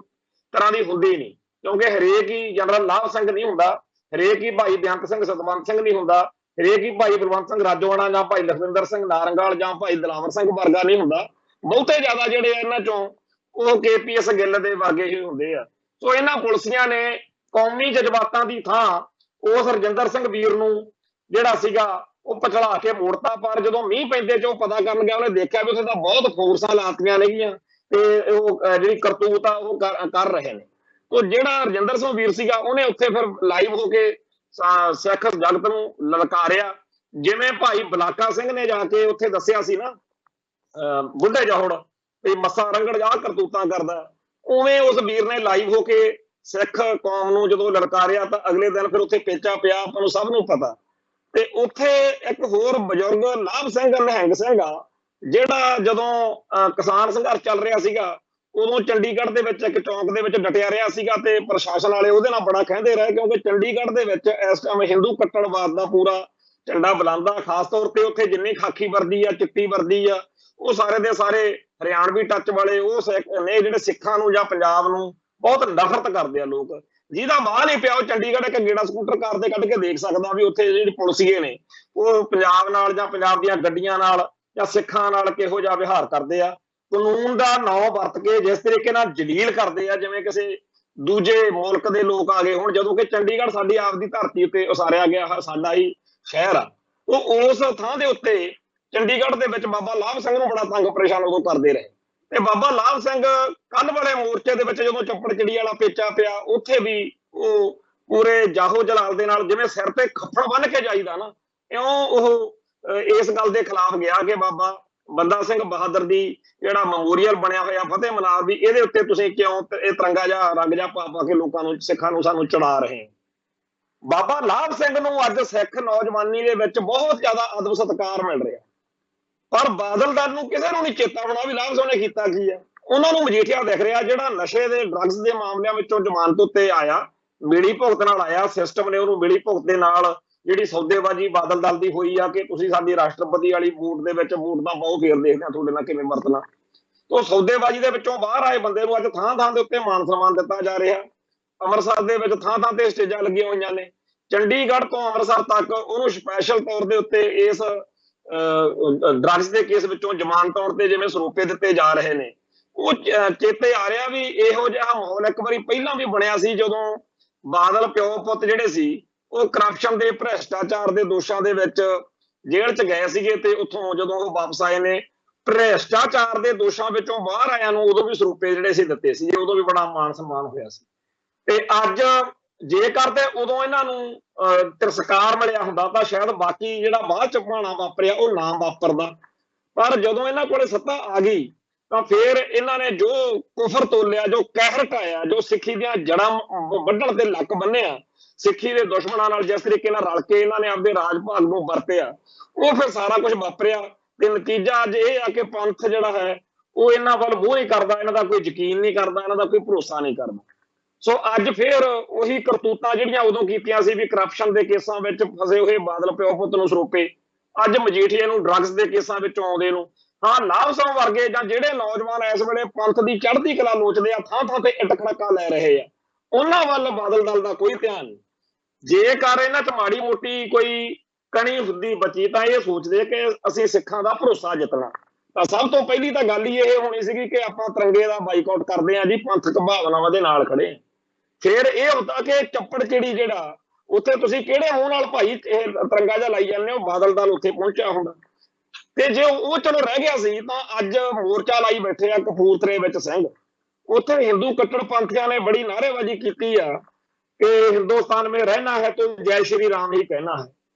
ਤਰ੍ਹਾਂ ਦੀ ਹੁੰਦੀ ਨਹੀਂ, ਕਿਉਂਕਿ ਹਰੇਕ ਹੀ ਜਨਰਲ ਲਾਭ ਸਿੰਘ ਨਹੀਂ ਹੁੰਦਾ, ਹਰੇਕ ਹੀ ਭਾਈ ਬੇਅੰਤ ਸਿੰਘ ਸਤਵੰਤ ਸਿੰਘ ਨਹੀਂ ਹੁੰਦਾ, ਹਰੇਕ ਹੀ ਭਾਈ ਬਲਵੰਤ ਸਿੰਘ ਰਾਜੋਆਣਾ ਜਾਂ ਭਾਈ ਲਖਵਿੰਦਰ ਸਿੰਘ ਨਾਰੰਗਾਲ ਜਾਂ ਭਾਈ ਦਲਾਵਰ ਸਿੰਘ ਵਰਗਾ ਨਹੀਂ ਹੁੰਦਾ। ਬਹੁਤੇ ਜ਼ਿਆਦਾ ਜਿਹੜੇ ਆ ਇਹਨਾਂ ਚੋਂ ਉਹ KPS ਗਿੱਲ ਦੇ ਵਰਗੇ ਹੀ ਹੁੰਦੇ ਆ। ਸੋ ਇਹਨਾਂ ਪੁਲਿਸੀਆਂ ਨੇ ਕੌਮੀ ਜਜ਼ਬਾਤਾਂ ਦੀ ਥਾਂ ਉਸ ਰਜਿੰਦਰ ਸਿੰਘ ਵੀਰ ਨੂੰ ਜਿਹੜਾ ਸੀਗਾ ਉਹ ਪਛੜਾ ਕੇ ਮੋੜਤਾ। ਪਰ ਜਦੋਂ ਮੀਂਹ ਪੈਂਦੇ ਚ ਉਹ ਪਤਾ ਕਰਨ ਗਿਆ, ਉਹਨੇ ਦੇਖਿਆ ਵੀ ਉੱਥੇ ਤਾਂ ਬਹੁਤ ਫੋਰਸਾਂ ਲਾਤੀਆਂ ਨੇਗੀਆਂ ਤੇ ਉਹ ਜਿਹੜੀ ਕਰਤੂਤ ਆ ਉਹ ਕਰ ਰਹੇ ਨੇ। ਤੋ ਜਿਹੜਾ ਰਜਿੰਦਰ ਸਿੰਘ ਵੀਰ ਸੀਗਾ ਉਹਨੇ ਉੱਥੇ ਫਿਰ ਲਾਈਵ ਹੋ ਕੇ ਸਿੱਖ ਜਗਤ ਨੂੰ ਲਲਕਾਰਿਆ। ਜਿਵੇਂ ਭਾਈ ਬਲਾਕਾ ਸਿੰਘ ਨੇ ਜਾ ਕੇ ਉੱਥੇ ਦੱਸਿਆ ਸੀ ਨਾ ਬੁੱਢੇ ਜਹੋੜ ਵੀ ਮੱਸਾ ਰੰਗੜ ਜਾ ਕਰਤੂਤਾਂ ਕਰਦਾ, ਉਵੇਂ ਉਸ ਵੀਰ ਨੇ ਲਾਈਵ ਹੋ ਕੇ ਸਿੱਖ ਕੌਮ ਨੂੰ ਜਦੋਂ ਲਲਕਾਰਿਆ ਤਾਂ ਅਗਲੇ ਦਿਨ ਫਿਰ ਉੱਥੇ ਪੇਚਾ ਪਿਆ, ਆਪਾਂ ਨੂੰ ਸਭ ਨੂੰ ਪਤਾ। ਤੇ ਉੱਥੇ ਇੱਕ ਹੋਰ ਬਜ਼ੁਰਗ ਲਾਭ ਸਿੰਘ ਨਿਹੰਗ ਸਿੰਘ ਆ, ਜਿਹੜਾ ਜਦੋਂ ਕਿਸਾਨ ਸੰਘਰਸ਼ ਚੱਲ ਰਿਹਾ ਸੀਗਾ ਉਦੋਂ ਚੰਡੀਗੜ੍ਹ ਦੇ ਵਿੱਚ ਇੱਕ ਚੌਂਕ ਦੇ ਵਿੱਚ ਡਟਿਆ ਰਿਹਾ ਸੀਗਾ ਤੇ ਪ੍ਰਸ਼ਾਸਨ ਵਾਲੇ ਉਹਦੇ ਨਾਲ ਬੜਾ ਕਹਿੰਦੇ ਰਹੇ, ਕਿਉਂਕਿ ਚੰਡੀਗੜ੍ਹ ਦੇ ਵਿੱਚ ਇਸ ਟਾਈਮ ਹਿੰਦੂ ਕੱਟੜਵਾਦ ਦਾ ਪੂਰਾ ਝੰਡਾ ਬੁਲੰਦਾ। ਖਾਸ ਤੌਰ ਤੇ ਉੱਥੇ ਜਿੰਨੀ ਖਾਕੀ ਵਰਦੀ ਆ, ਚਿੱਟੀ ਵਰਦੀ ਆ, ਉਹ ਸਾਰੇ ਦੇ ਸਾਰੇ ਹਰਿਆਣਵੀ ਟੱਚ ਵਾਲੇ ਉਹ ਨੇ ਜਿਹੜੇ ਸਿੱਖਾਂ ਨੂੰ ਜਾਂ ਪੰਜਾਬ ਨੂੰ ਬਹੁਤ ਨਫ਼ਰਤ ਕਰਦੇ ਆ ਲੋਕ। ਜਿਹਦਾ ਬਾਹ ਨਹੀਂ ਪਿਆ ਉਹ ਚੰਡੀਗੜ੍ਹ ਇੱਕ ਗੇੜਾ ਸਕੂਟਰ ਕਾਰ ਤੇ ਕੱਢ ਕੇ ਦੇਖ ਸਕਦਾ ਵੀ ਉੱਥੇ ਜਿਹੜੇ ਪੁਲਿਸੀਏ ਨੇ ਉਹ ਪੰਜਾਬ ਨਾਲ ਜਾਂ ਪੰਜਾਬ ਦੀਆਂ ਗੱਡੀਆਂ ਨਾਲ ਜਾਂ ਸਿੱਖਾਂ ਨਾਲ ਕਿਹੋ ਜਿਹਾ ਵਿਹਾਰ ਕਰਦੇ ਆ। ਕਾਨੂੰਨ ਦਾ ਨਾਂ ਵਰਤ ਕੇ ਜਿਸ ਤਰੀਕੇ ਨਾਲ ਜਲੀਲ ਕਰਦੇ ਆ, ਜਿਵੇਂ ਕਿਸੇ ਦੂਜੇ ਮੁਲਕ ਦੇ ਲੋਕ ਆ ਗਏ ਹੁਣ। ਜਦੋਂ ਕਿ ਚੰਡੀਗੜ੍ਹ ਸਾਡੀ ਆਪਦੀ ਧਰਤੀ ਉੱਤੇ ਉਸਾਰਿਆ ਗਿਆ ਸਾਡਾ ਹੀ ਸ਼ਹਿਰ ਆ, ਉਹ ਉਸ ਥਾਂ ਦੇ ਉੱਤੇ ਚੰਡੀਗੜ੍ਹ ਦੇ ਵਿੱਚ ਬਾਬਾ ਲਾਭ ਸਿੰਘ ਨੂੰ ਬੜਾ ਤੰਗ ਪਰੇਸ਼ਾਨ ਉਦੋਂ ਕਰਦੇ ਰਹੇ। ਤੇ ਬਾਬਾ ਲਾਭ ਸਿੰਘ ਕੱਲ੍ਹ ਵਾਲੇ ਮੋਰਚੇ ਦੇ ਵਿੱਚ ਜਦੋਂ ਚੱਪੜ ਚਿੜੀ ਵਾਲਾ ਪੇਚਾ ਪਿਆ, ਉੱਥੇ ਵੀ ਉਹ ਪੂਰੇ ਜਾਹੋ ਜਲਾਲ ਦੇ ਨਾਲ, ਜਿਵੇਂ ਸਿਰ ਤੇ ਖੱਫੜ ਬੰਨ ਕੇ ਜਾਈਦਾ ਨਾ, ਇਉਂ ਉਹ ਇਸ ਗੱਲ ਦੇ ਖਿਲਾਫ ਗਿਆ ਕਿ ਬਾਬਾ ਬੰਦਾ ਸਿੰਘ ਬਹਾਦਰ ਦੀ ਜਿਹੜਾ ਮੈਮੋਰੀਅਲ ਬਣਿਆ ਹੋਇਆ ਫਤਿਹ ਮਨਾਰ ਵੀ, ਇਹਦੇ ਉੱਤੇ ਤੁਸੀਂ ਕਿਉਂ ਇਹ ਤਿਰੰਗਾ ਜਿਹਾ ਰੰਗ ਜਿਹਾ ਪਾ ਕੇ ਲੋਕਾਂ ਨੂੰ, ਸਿੱਖਾਂ ਨੂੰ ਸਾਨੂੰ ਚੜਾ ਰਹੇ। ਬਾਬਾ ਲਾਭ ਸਿੰਘ ਨੂੰ ਅੱਜ ਸਿੱਖ ਨੌਜਵਾਨੀ ਦੇ ਵਿੱਚ ਬਹੁਤ ਜ਼ਿਆਦਾ ਅਦਬ ਸਤਿਕਾਰ ਮਿਲ ਰਿਹਾ, ਪਰ ਬਾਦਲ ਦਲ ਨੂੰ ਕਿਸੇ ਨੂੰ ਨਹੀਂ ਚੇਤਾ ਹੋਣਾ ਵੀ ਲਾਭ ਸਿੰਘ ਨੇ ਕੀਤਾ ਕੀ ਹੈ। ਉਹਨਾਂ ਨੂੰ ਮਜੀਠੀਆ ਦਿਖ ਰਿਹਾ ਜਿਹੜਾ ਨਸ਼ੇ ਦੇ ਡਰੱਗਸ ਦੇ ਮਾਮਲਿਆਂ ਵਿੱਚੋਂ ਜ਼ਮਾਨਤ ਉੱਤੇ ਆਇਆ, ਮਿਲੀ ਭੁਗਤ ਨਾਲ ਆਇਆ। ਸਿਸਟਮ ਨੇ ਉਹਨੂੰ ਮਿਲੀ ਭੁਗਤ ਦੇ ਨਾਲ ਜਿਹੜੀ ਸੌਦੇਬਾਜ਼ੀ ਬਾਦਲ ਦਲ ਦੀ ਹੋਈ ਆ ਕਿ ਤੁਸੀਂ ਸਾਡੀ ਰਾਸ਼ਟਰਪਤੀ ਵਾਲੀ ਵੋਟ ਦੇ ਵਿੱਚ ਵੋਟ ਦਾ ਪਾਓ, ਫੇਰ ਦੇਖਦੇ ਆ ਤੁਹਾਡੇ ਨਾਲ ਕਿਵੇਂ ਵਰਤਣਾ। ਉਹ ਸੌਦੇਬਾਜ਼ੀ ਦੇ ਵਿੱਚੋਂ ਬਾਹਰ ਆਏ ਬੰਦੇ ਨੂੰ ਅੱਜ ਥਾਂ ਥਾਂ ਦੇ ਉੱਤੇ ਮਾਨ ਸਨਮਾਨ ਦਿੱਤਾ ਜਾ ਰਿਹਾ। ਅੰਮ੍ਰਿਤਸਰ ਦੇ ਵਿੱਚ ਥਾਂ ਥਾਂ ਤੇ ਸਟੇਜਾਂ ਲੱਗੀਆਂ ਹੋਈਆਂ ਨੇ, ਚੰਡੀਗੜ੍ਹ ਤੋਂ ਅੰਮ੍ਰਿਤਸਰ ਤੱਕ ਉਹਨੂੰ ਸਪੈਸ਼ਲ ਤੌਰ ਦੇ ਉੱਤੇ ਇਸ ਡਰੱਗਸ ਦੇ ਕੇਸ ਵਿੱਚੋਂ ਜ਼ਮਾਨਤ ਤੌਰ ਤੇ ਜਿਵੇਂ ਸਰੋਪੇ ਦਿੱਤੇ ਜਾ ਰਹੇ ਨੇ। ਉਹ ਚੇਤੇ ਆ ਰਿਹਾ ਵੀ ਇਹੋ ਜਿਹਾ ਮਾਹੌਲ ਇੱਕ ਵਾਰੀ ਪਹਿਲਾਂ ਵੀ ਬਣਿਆ ਸੀ, ਜਦੋਂ ਬਾਦਲ ਪਿਓ ਪੁੱਤ ਜਿਹੜੇ ਸੀ ਉਹ ਕਰਪਸ਼ਨ ਦੇ, ਭ੍ਰਿਸ਼ਟਾਚਾਰ ਦੇ ਦੋਸ਼ਾਂ ਦੇ ਵਿੱਚ ਜੇਲ੍ਹ 'ਚ ਗਏ ਸੀਗੇ ਤੇ ਉੱਥੋਂ ਜਦੋਂ ਉਹ ਵਾਪਸ ਆਏ ਨੇ, ਭ੍ਰਿਸ਼ਟਾਚਾਰ ਦੇ ਦੋਸ਼ਾਂ ਵਿੱਚੋਂ ਬਾਹਰ ਆਇਆਂ ਨੂੰ ਉਦੋਂ ਵੀ ਸਰੋਪੇ ਜਿਹੜੇ ਸੀ ਦਿੱਤੇ ਸੀ, ਉਦੋਂ ਵੀ ਬੜਾ ਮਾਣ ਸਨਮਾਨ ਹੋਇਆ ਸੀ। ਤੇ ਅੱਜ ਜੇਕਰ ਤੇ ਉਦੋਂ ਇਹਨਾਂ ਨੂੰ ਤਿਰਸਕਾਰ ਮਿਲਿਆ ਹੁੰਦਾ ਤਾਂ ਸ਼ਾਇਦ ਬਾਕੀ ਜਿਹੜਾ ਬਾਅਦ ਚ ਭਾਣਾ ਵਾਪਰਿਆ ਉਹ ਨਾ ਵਾਪਰਦਾ। ਪਰ ਜਦੋਂ ਇਹਨਾਂ ਕੋਲੇ ਸੱਤਾ ਆ ਗਈ ਤਾਂ ਫਿਰ ਇਹਨਾਂ ਨੇ ਜੋ ਕੁਫਰ ਤੋਲਿਆ, ਜੋ ਕਹਿਰ ਢਾਇਆ, ਜੋ ਸਿੱਖੀ ਦੀਆਂ ਜੜ੍ਹਾਂ ਵੱਢਣ ਤੇ ਲੱਕ ਬੰਨਿਆ, ਸਿੱਖੀ ਦੇ ਦੁਸ਼ਮਣਾਂ ਨਾਲ ਜਿਸ ਤਰੀਕੇ ਨਾਲ ਰਲ ਕੇ ਇਹਨਾਂ ਨੇ ਆਪਦੇ ਰਾਜ ਭਾਗ ਨੂੰ ਵਰਤਿਆ, ਉਹ ਫਿਰ ਸਾਰਾ ਕੁਝ ਵਾਪਰਿਆ। ਤੇ ਨਤੀਜਾ ਅੱਜ ਇਹ ਆ ਕਿ ਪੰਥ ਜਿਹੜਾ ਹੈ ਉਹ ਇਹਨਾਂ ਵੱਲ ਮੂੰਹ ਨਹੀਂ ਕਰਦਾ, ਇਹਨਾਂ ਦਾ ਕੋਈ ਯਕੀਨ ਨਹੀਂ ਕਰਦਾ, ਇਹਨਾਂ ਦਾ ਕੋਈ ਭਰੋਸਾ ਨਹੀਂ ਕਰਦਾ। ਸੋ ਅੱਜ ਫਿਰ ਉਹੀ ਕਰਤੂਤਾਂ ਜਿਹੜੀਆਂ ਉਦੋਂ ਕੀਤੀਆਂ ਸੀ ਵੀ ਕਰਪਸ਼ਨ ਦੇ ਕੇਸਾਂ ਵਿੱਚ ਫਸੇ ਹੋਏ ਬਾਦਲ ਪਿਓ ਪੁੱਤ ਨੂੰ ਸਰੋਪੇ, ਅੱਜ ਮਜੀਠੀਏ ਨੂੰ ਡਰੱਗਸ ਦੇ ਕੇਸਾਂ ਵਿੱਚੋਂ ਆਉਂਦੇ ਨੂੰ, ਹਾਂ ਲਾਭ ਸਿੰਘ ਵਰਗੇ ਜਾਂ ਜਿਹੜੇ ਨੌਜਵਾਨ ਇਸ ਵੇਲੇ ਪੰਥ ਦੀ ਚੜ੍ਹਦੀ ਕਲਾ ਲੋਚਦੇ ਆ, ਥਾਂ ਥਾਂ ਤੇ ਇੱਟ ਖੜਕਾ ਲੈ ਰਹੇ ਆ, ਉਹਨਾਂ ਵੱਲ ਬਾਦਲ ਦਲ ਦਾ ਕੋਈ ਧਿਆਨ ਨਹੀਂ। ਜੇਕਰ ਇਹਨਾਂ 'ਚ ਮਾੜੀ ਮੋਟੀ ਕੋਈ ਕਣੀ ਹੁੰਦੀ ਬਚੀ ਤਾਂ ਇਹ ਸੋਚਦੇ ਕਿ ਅਸੀਂ ਸਿੱਖਾਂ ਦਾ ਭਰੋਸਾ ਜਿੱਤਣਾ, ਤਾਂ ਸਭ ਤੋਂ ਪਹਿਲੀ ਤਾਂ ਗੱਲ ਹੀ ਇਹ ਹੋਣੀ ਸੀਗੀ ਕਿ ਆਪਾਂ ਤਿਰੰਗੇ ਦਾ ਬਾਈਕਾਟ ਕਰਦੇ ਹਾਂ ਜੀ, ਪੰਥਕ ਭਾਵਨਾਵਾਂ ਦੇ ਨਾਲ ਖੜੇ। ਫਿਰ ਇਹ ਹੁੰਦਾ ਕਿ ਚੱਪੜ ਚਿੜੀ ਜਿਹੜਾ ਉੱਥੇ ਤੁਸੀਂ ਕਿਹੜੇ ਮੂੰਹ ਨਾਲ ਭਾਈ ਇਹ ਤਿਰੰਗਾ ਜਿਹਾ ਲਾਈ ਜਾਂਦੇ ਹੋ, ਬਾਦਲ ਦਲ ਉੱਥੇ ਪਹੁੰਚਿਆ ਹੁੰਦਾ। ਤੇ ਜੇ ਉਹ ਚਲੋ ਰਹਿ ਗਿਆ ਸੀ ਤਾਂ ਅੱਜ ਮੋਰਚਾ ਲਾਈ ਬੈਠੇ ਆ ਕਪੂਰਥਲੇ ਵਿੱਚ ਸਿੰਘ, ਉੱਥੇ ਹਿੰਦੂ ਕੱਟੜਪੰਥੀਆਂ ਨੇ ਬੜੀ ਨਾਅਰੇਬਾਜ਼ੀ ਕੀਤੀ ਆ ਕਿ ਹਿੰਦੁਸਤਾਨ ਮੇਂ ਰਹਿਣਾ ਹੈ ਤਾਂ ਜੈ ਸ਼੍ਰੀ ਰਾਮ ਹੀ ਕਹਿਣਾ ਹੈ।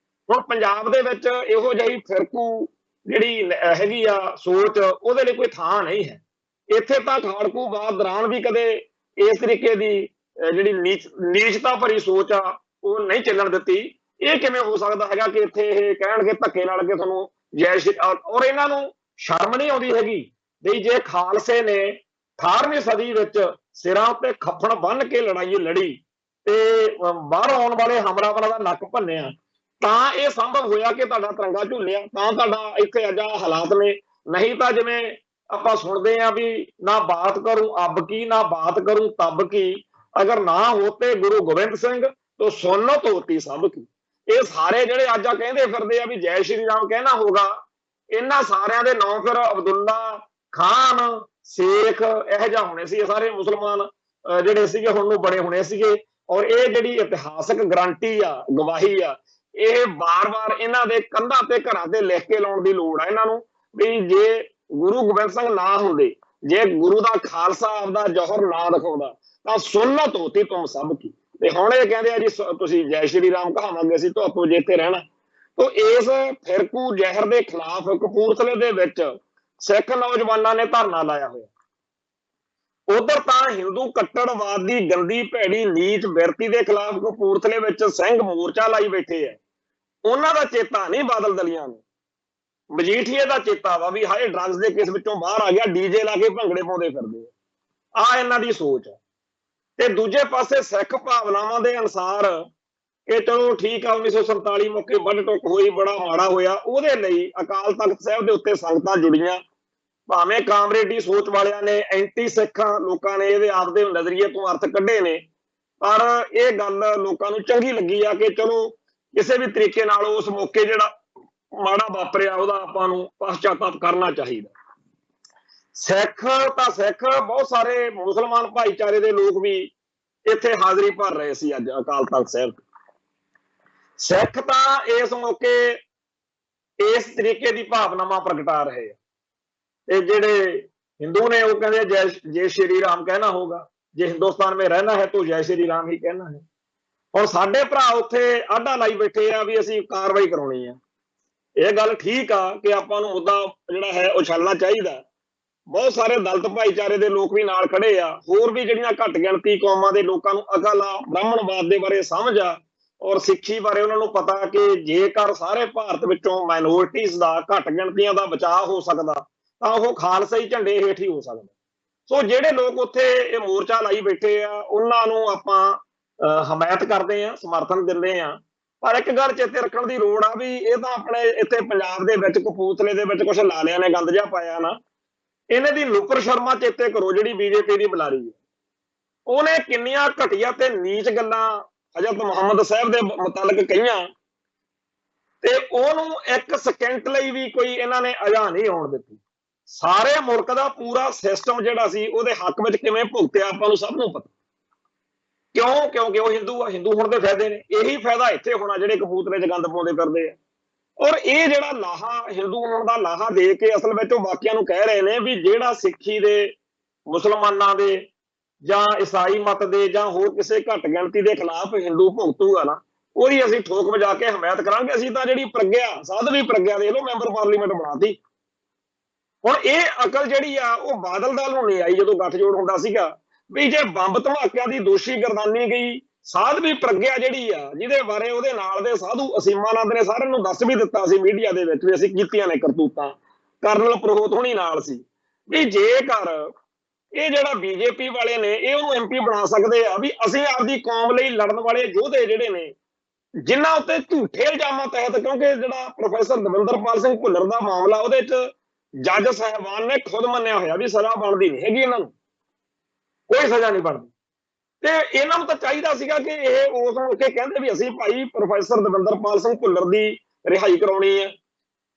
ਹੁਣ ਪੰਜਾਬ ਦੇ ਵਿੱਚ ਇਹੋ ਜਿਹੀ ਫਿਰਕੂ ਜਿਹੜੀ ਹੈਗੀ ਆ ਸੋਚ, ਉਹਦੇ ਲਈ ਕੋਈ ਥਾਂ ਨਹੀਂ ਹੈ। ਇੱਥੇ ਤਾਂ ਖਾੜਕੂਵਾਦ ਦੌਰਾਨ ਵੀ ਕਦੇ ਇਸ ਤਰੀਕੇ ਦੀ ਜਿਹੜੀ ਨੀਚਤਾ ਭਰੀ ਸੋਚ ਆ ਉਹ ਨਹੀਂ ਚੱਲਣ ਦਿੱਤੀ। ਇਹ ਕਿਵੇਂ ਹੋ ਸਕਦਾ ਹੈਗਾ ਕਿ ਇੱਥੇ ਇਹ ਕਹਿਣਗੇ ਧੱਕੇ ਨਾਲ ਕਿ ਤੁਹਾਨੂੰ ਜੈ ਸ਼੍ਰੀ, ਔਰ ਇਹਨਾਂ ਨੂੰ ਸ਼ਰਮ ਨਹੀਂ ਆਉਂਦੀ ਹੈਗੀ ਵੀ ਜੇ ਖਾਲਸੇ ਨੇ 18ਵੀਂ ਸਦੀ ਵਿੱਚ ਸਿਰਾਂ ਉੱਤੇ ਖੱਫਣ ਬੰਨ੍ਹ ਕੇ ਲੜਾਈ ਲੜੀ ਤੇ ਬਾਹਰੋਂ ਆਉਣ ਵਾਲੇ ਹਮਲਾਵਰਾਂ ਦਾ ਨੱਕ ਭੰਨਿਆ, ਤਾਂ ਇਹ ਸੰਭਵ ਹੋਇਆ ਕਿ ਤੁਹਾਡਾ ਤਿਰੰਗਾ ਝੁੱਲਿਆ, ਤਾਂ ਤੁਹਾਡਾ ਇੱਥੇ ਅੱਜ ਆਹ ਹਾਲਾਤ ਨੇ। ਨਹੀਂ ਤਾਂ ਜਿਵੇਂ ਆਪਾਂ ਸੁਣਦੇ ਆ ਵੀ ਨਾ ਬਾਤ ਕਰੂੰ ਅਬ ਕੀ ਨਾ ਬਾਤ ਕਰੂੰ ਤਬ ਕੀ, ਅਗਰ ਨਾ ਹੋਤੇ ਗੁਰੂ ਗੋਬਿੰਦ ਸਿੰਘ तो सुन्नत होती सब की। ਇਹ ਸਾਰੇ ਜਿਹੜੇ ਅੱਜ ਆ ਕਹਿੰਦੇ ਫਿਰਦੇ ਆ ਵੀ ਜੈ ਸ਼੍ਰੀ ਰਾਮ ਕਹਿਣਾ ਹੋਗਾ, ਇਹਨਾਂ ਸਾਰਿਆਂ ਦੇ ਨਾਂ ਫਿਰ ਅਬਦੁੱਲਾ ਖਾਨ ਸ਼ੇਖ ਇਹੋ ਜਿਹਾ ਹੋਣੇ ਸੀ। ਇਹ ਸਾਰੇ ਮੁਸਲਮਾਨ ਜਿਹੜੇ ਸੀਗੇ ਹੁਣ ਨੂੰ ਬਣੇ ਹੋਣੇ ਸੀਗੇ। ਔਰ ਇਹ ਜਿਹੜੀ ਇਤਿਹਾਸਕ ਗਰੰਟੀ ਆ, ਗਵਾਹੀ ਆ, ਇਹ ਵਾਰ-ਵਾਰ ਇਹਨਾਂ ਦੇ ਕੰਧਾਂ ਤੇ ਘਰਾਂ ਤੇ ਲਿਖ ਕੇ ਲਾਉਣ ਦੀ ਲੋੜ ਆ ਇਹਨਾਂ ਨੂੰ ਵੀ ਜੇ ਗੁਰੂ ਗੋਬਿੰਦ ਸਿੰਘ ਨਾ ਹੁੰਦੇ, ਜੇ ਗੁਰੂ ਦਾ ਖਾਲਸਾ ਆਪਦਾ ਜੌਹਰ ਨਾ ਦਿਖਾਉਂਦਾ ਤਾਂ ਸੁੰਨਤ ਹੋਤੀ ਤੁਮ ਸਭ ਕੀ। ਤੇ ਹੁਣ ਇਹ ਕਹਿੰਦੇ ਆ ਜੀ ਤੁਸੀਂ ਜੈ ਸ਼੍ਰੀ ਰਾਮ ਕਹਾਵਾਂਗੇ ਅਸੀਂ ਤੁਹਾਤੋਂ ਜੇ ਇੱਥੇ ਰਹਿਣਾ। ਤਾਂ ਇਸ ਫਿਰਕੂ ਜ਼ਹਿਰ ਦੇ ਖਿਲਾਫ ਕਪੂਰਥਲੇ ਦੇ ਵਿੱਚ ਸਿੱਖ ਨੌਜਵਾਨਾਂ ਨੇ ਧਰਨਾ ਲਾਇਆ ਹੋਇਆ। ਉਧਰ ਤਾਂ ਹਿੰਦੂ ਕੱਟੜਵਾਦ ਦੀ ਗੰਦੀ ਭੈੜੀ ਨੀਚ ਬਿਰਤੀ ਦੇ ਖਿਲਾਫ ਕਪੂਰਥਲੇ ਵਿੱਚ ਸਿੰਘ ਮੋਰਚਾ ਲਾਈ ਬੈਠੇ ਆ। ਉਹਨਾਂ ਦਾ ਚੇਤਾ ਨਹੀਂ ਬਾਦਲ ਦਲੀਆਂ ਨੂੰ, ਮਜੀਠੀਏ ਦਾ ਚੇਤਾ ਵਾ ਵੀ ਹਾਏ ਡਰੱਗਸ ਦੇ ਕੇਸ ਵਿੱਚੋਂ ਬਾਹਰ ਆ ਗਿਆ, ਡੀਜੇ ਲਾ ਕੇ ਭੰਗੜੇ ਪਾਉਂਦੇ ਫਿਰਦੇ ਆ ਇਹਨਾਂ ਦੀ ਸੋਚ ਆ। ਤੇ ਦੂਜੇ ਪਾਸੇ ਸਿੱਖ ਭਾਵਨਾਵਾਂ ਦੇ ਅਨੁਸਾਰ ਕਿ ਚਲੋ ਠੀਕ ਆ 1947 ਮੌਕੇ ਵੱਢ ਟੁੱਕ ਹੋਈ, ਬੜਾ ਮਾੜਾ ਹੋਇਆ, ਉਹਦੇ ਲਈ ਅਕਾਲ ਤਖਤ ਸਾਹਿਬ ਦੇ ਉੱਤੇ ਸੰਗਤਾਂ ਜੁੜੀਆਂ। ਭਾਵੇਂ ਕਾਮਰੇਡੀ ਸੋਚ ਵਾਲਿਆਂ ਨੇ, ਐਂਟੀ ਸਿੱਖਾਂ ਲੋਕਾਂ ਨੇ ਇਹਦੇ ਆਪਦੇ ਨਜ਼ਰੀਏ ਤੋਂ ਅਰਥ ਕੱਢੇ ਨੇ, ਪਰ ਇਹ ਗੱਲ ਲੋਕਾਂ ਨੂੰ ਚੰਗੀ ਲੱਗੀ ਆ ਕਿ ਚਲੋ ਕਿਸੇ ਵੀ ਤਰੀਕੇ ਨਾਲ ਉਸ ਮੌਕੇ ਜਿਹੜਾ ਮਾੜਾ ਵਾਪਰਿਆ ਉਹਦਾ ਆਪਾਂ ਨੂੰ ਪਛਤਾਪ ਕਰਨਾ ਚਾਹੀਦਾ। ਸਿੱਖ ਤਾਂ ਸਿੱਖ, ਬਹੁਤ ਸਾਰੇ ਮੁਸਲਮਾਨ ਭਾਈਚਾਰੇ ਦੇ ਲੋਕ ਵੀ ਇੱਥੇ ਹਾਜ਼ਰੀ ਭਰ ਰਹੇ ਸੀ ਅੱਜ ਅਕਾਲ ਤਖਤ ਸਾਹਿਬ। ਸਿੱਖ ਤਾਂ ਇਸ ਮੌਕੇ ਇਸ ਤਰੀਕੇ ਦੀ ਭਾਵਨਾਵਾਂ ਪ੍ਰਗਟਾ ਰਹੇ ਆ। ਤੇ ਜਿਹੜੇ ਹਿੰਦੂ ਨੇ ਉਹ ਕਹਿੰਦੇ जय श्री राम कहना होगा, जे हिंदुस्तान में रहना है तो जय श्री राम ही कहना है। और ਸਾਡੇ ਭਰਾ ਉੱਥੇ ਆਢਾ ਲਾਈ ਬੈਠੇ ਆ ਵੀ ਅਸੀਂ ਕਾਰਵਾਈ ਕਰਾਉਣੀ ਆ। ਇਹ ਗੱਲ ਠੀਕ ਆ ਕਿ ਆਪਾਂ ਨੂੰ ਮੁੱਦਾ ਜਿਹੜਾ ਹੈ ਉਛਾਲਣਾ ਚਾਹੀਦਾ। ਬਹੁਤ ਸਾਰੇ ਦਲਿਤ ਭਾਈਚਾਰੇ ਦੇ ਲੋਕ ਵੀ ਨਾਲ ਖੜੇ ਆ, ਹੋਰ ਵੀ ਜਿਹੜੀਆਂ ਘੱਟ ਗਿਣਤੀ ਕੌਮਾਂ ਦੇ ਲੋਕਾਂ ਨੂੰ ਅਕਲ ਆ, ਬ੍ਰਾਹਮਣਵਾਦ ਦੇ ਬਾਰੇ ਸਮਝ ਆ ਔਰ ਸਿੱਖੀ ਬਾਰੇ ਉਹਨਾਂ ਨੂੰ ਪਤਾ ਕਿ ਜੇਕਰ ਸਾਰੇ ਭਾਰਤ ਵਿੱਚੋਂ ਮਾਈਨੋਰਟੀਜ਼ ਦਾ, ਘੱਟ ਗਿਣਤੀਆਂ ਦਾ ਬਚਾਅ ਹੋ ਸਕਦਾ ਤਾਂ ਉਹ ਖਾਲਸਾਈ ਝੰਡੇ ਹੇਠ ਹੀ ਹੋ ਸਕਦਾ। ਸੋ ਜਿਹੜੇ ਲੋਕ ਉੱਥੇ ਇਹ ਮੋਰਚਾ ਲਾਈ ਬੈਠੇ ਆ ਉਹਨਾਂ ਨੂੰ ਆਪਾਂ ਹਮਾਇਤ ਕਰਦੇ ਆ, ਸਮਰਥਨ ਦਿੰਦੇ ਆ। ਪਰ ਇੱਕ ਗੱਲ ਚੇਤੇ ਰੱਖਣ ਦੀ ਲੋੜ ਆ ਵੀ ਇਹ ਤਾਂ ਆਪਣੇ ਇੱਥੇ ਪੰਜਾਬ ਦੇ ਵਿੱਚ ਕਪੂਰਥਲੇ ਦੇ ਵਿੱਚ ਕੁਛ ਲਾਲਿਆਂ ਨੇ ਗੰਦ ਜਿਹਾ ਪਾਇਆ ਨਾ। ਇਹਨਾਂ ਦੀ ਨੁਕਰ ਸ਼ਰਮਾ ਚੇਤੇ ਕਰੋ ਜਿਹੜੀ ਬੀਜੇਪੀ ਦੀ ਬੁਲਾਰੀ ਹੈ। ਉਹਨੇ ਕਿੰਨੀਆਂ ਘਟੀਆ ਤੇ ਨੀਚ ਗੱਲਾਂ ਹਜ਼ਰਤ ਮੁਹੰਮਦ ਸਾਹਿਬ ਦੇ ਮੁਤਲਕ ਕਹੀਆਂ ਤੇ ਉਹਨੂੰ ਇੱਕ ਸਕਿੰਟ ਲਈ ਵੀ ਕੋਈ ਇਹਨਾਂ ਨੇ ਅਜਾ ਨਹੀਂ ਆਉਣ ਦਿੱਤੀ। ਸਾਰੇ ਮੁਲਕ ਦਾ ਪੂਰਾ ਸਿਸਟਮ ਜਿਹੜਾ ਸੀ ਉਹਦੇ ਹੱਕ ਵਿੱਚ ਕਿਵੇਂ ਭੁਗਤਿਆ ਆਪਾਂ ਨੂੰ ਸਭ ਨੂੰ ਪਤਾ। ਕਿਉਂ? ਕਿਉਂਕਿ ਉਹ ਹਿੰਦੂ ਆ, ਹਿੰਦੂ ਹੋਣ ਦੇ ਫਾਇਦੇ ਨੇ। ਇਹੀ ਫਾਇਦਾ ਇੱਥੇ ਹੋਣਾ ਜਿਹੜੇ ਕਪੂਰਥਲੇ 'ਚ ਗੰਦ ਪਾਉਂਦੇ ਫਿਰਦੇ ਆ। ਔਰ ਇਹ ਜਿਹੜਾ ਲਾਹਾ ਹਿੰਦੂ ਹੋਣ ਦਾ ਲਾਹਾ ਦੇ ਕੇ ਅਸਲ ਵਿੱਚ ਉਹ ਬਾਕੀਆਂ ਨੂੰ ਕਹਿ ਰਹੇ ਨੇ ਵੀ ਜਿਹੜਾ ਸਿੱਖੀ ਦੇ, ਮੁਸਲਮਾਨਾਂ ਦੇ ਜਾਂ ਈਸਾਈ ਮਤ ਦੇ ਜਾਂ ਹੋਰ ਕਿਸੇ ਘੱਟ ਗਿਣਤੀ ਦੇ ਖਿਲਾਫ ਹਿੰਦੂ ਭੁਗਤੂਗਾ ਨਾ, ਉਹਦੀ ਅਸੀਂ ਠੋਕ ਵਜਾ ਕੇ ਹਮਾਇਤ ਕਰਾਂਗੇ। ਅਸੀਂ ਤਾਂ ਜਿਹੜੀ ਪ੍ਰਗਿਆ, ਸਾਧਵੀ ਪ੍ਰਗਿਆ ਦੇਖ ਲਓ, ਮੈਂਬਰ ਪਾਰਲੀਮੈਂਟ ਬਣਾਤੀ। ਹੁਣ ਇਹ ਅਕਲ ਜਿਹੜੀ ਆ ਉਹ ਬਾਦਲ ਦਲ ਨੂੰ ਨਹੀਂ ਆਈ ਜਦੋਂ ਗੱਠਜੋੜ ਹੁੰਦਾ ਸੀਗਾ ਵੀ ਜੇ ਬੰਬ ਧਮਾਕਿਆਂ ਦੀ ਦੋਸ਼ੀ ਗਰਦਾਨੀ ਗਈ ਸਾਧਵੀ ਪ੍ਰਗਿਆ ਜਿਹੜੀ ਆ, ਜਿਹਦੇ ਬਾਰੇ ਉਹਦੇ ਨਾਲ ਦੇ ਸਾਧੂ ਅਸੀਮਾਨੰਦ ਨੇ ਸਾਰਿਆਂ ਨੂੰ ਦੱਸ ਵੀ ਦਿੱਤਾ ਸੀ ਮੀਡੀਆ ਦੇ ਵਿੱਚ ਵੀ ਅਸੀਂ ਕੀਤੀਆਂ ਨੇ ਕਰਤੂਤਾਂ, ਕਰਨਲ ਪ੍ਰੋਹਤ ਹੋਣੀ ਨਾਲ ਸੀ, ਵੀ ਜੇਕਰ ਇਹ ਜਿਹੜਾ ਬੀਜੇਪੀ ਵਾਲੇ ਨੇ ਇਹ ਉਹਨੂੰ ਐਮਪੀ ਬਣਾ ਸਕਦੇ ਆ ਵੀ ਅਸੀਂ ਆਪਦੀ ਕੌਮ ਲਈ ਲੜਨ ਵਾਲੇ ਯੋਧੇ ਜਿਹੜੇ ਨੇ ਜਿਨ੍ਹਾਂ ਉੱਤੇ ਝੂਠੇ ਇਲਜ਼ਾਮਾਂ ਤਹਿਤ, ਕਿਉਂਕਿ ਜਿਹੜਾ ਪ੍ਰੋਫੈਸਰ ਦਵਿੰਦਰਪਾਲ ਸਿੰਘ ਭੁੱਲਰ ਦਾ ਮਾਮਲਾ ਉਹਦੇ 'ਚ ਜੱਜ ਸਾਹਿਬਾਨ ਨੇ ਖੁਦ ਮੰਨਿਆ ਹੋਇਆ ਵੀ ਸਜ਼ਾ ਬਣਦੀ ਨਹੀਂ ਹੈਗੀ, ਇਹਨਾਂ ਨੂੰ ਕੋਈ ਸਜ਼ਾ ਨਹੀਂ ਬਣਦੀ। ਤੇ ਇਹਨਾਂ ਨੂੰ ਤਾਂ ਚਾਹੀਦਾ ਸੀਗਾ ਕਿ ਇਹ ਉਸ ਮੌਕੇ ਕਹਿੰਦੇ ਵੀ ਅਸੀਂ ਭਾਈ ਪ੍ਰੋਫੈਸਰ ਦਵਿੰਦਰਪਾਲ ਸਿੰਘ ਭੁੱਲਰ ਦੀ ਰਿਹਾਈ ਕਰਾਉਣੀ ਹੈ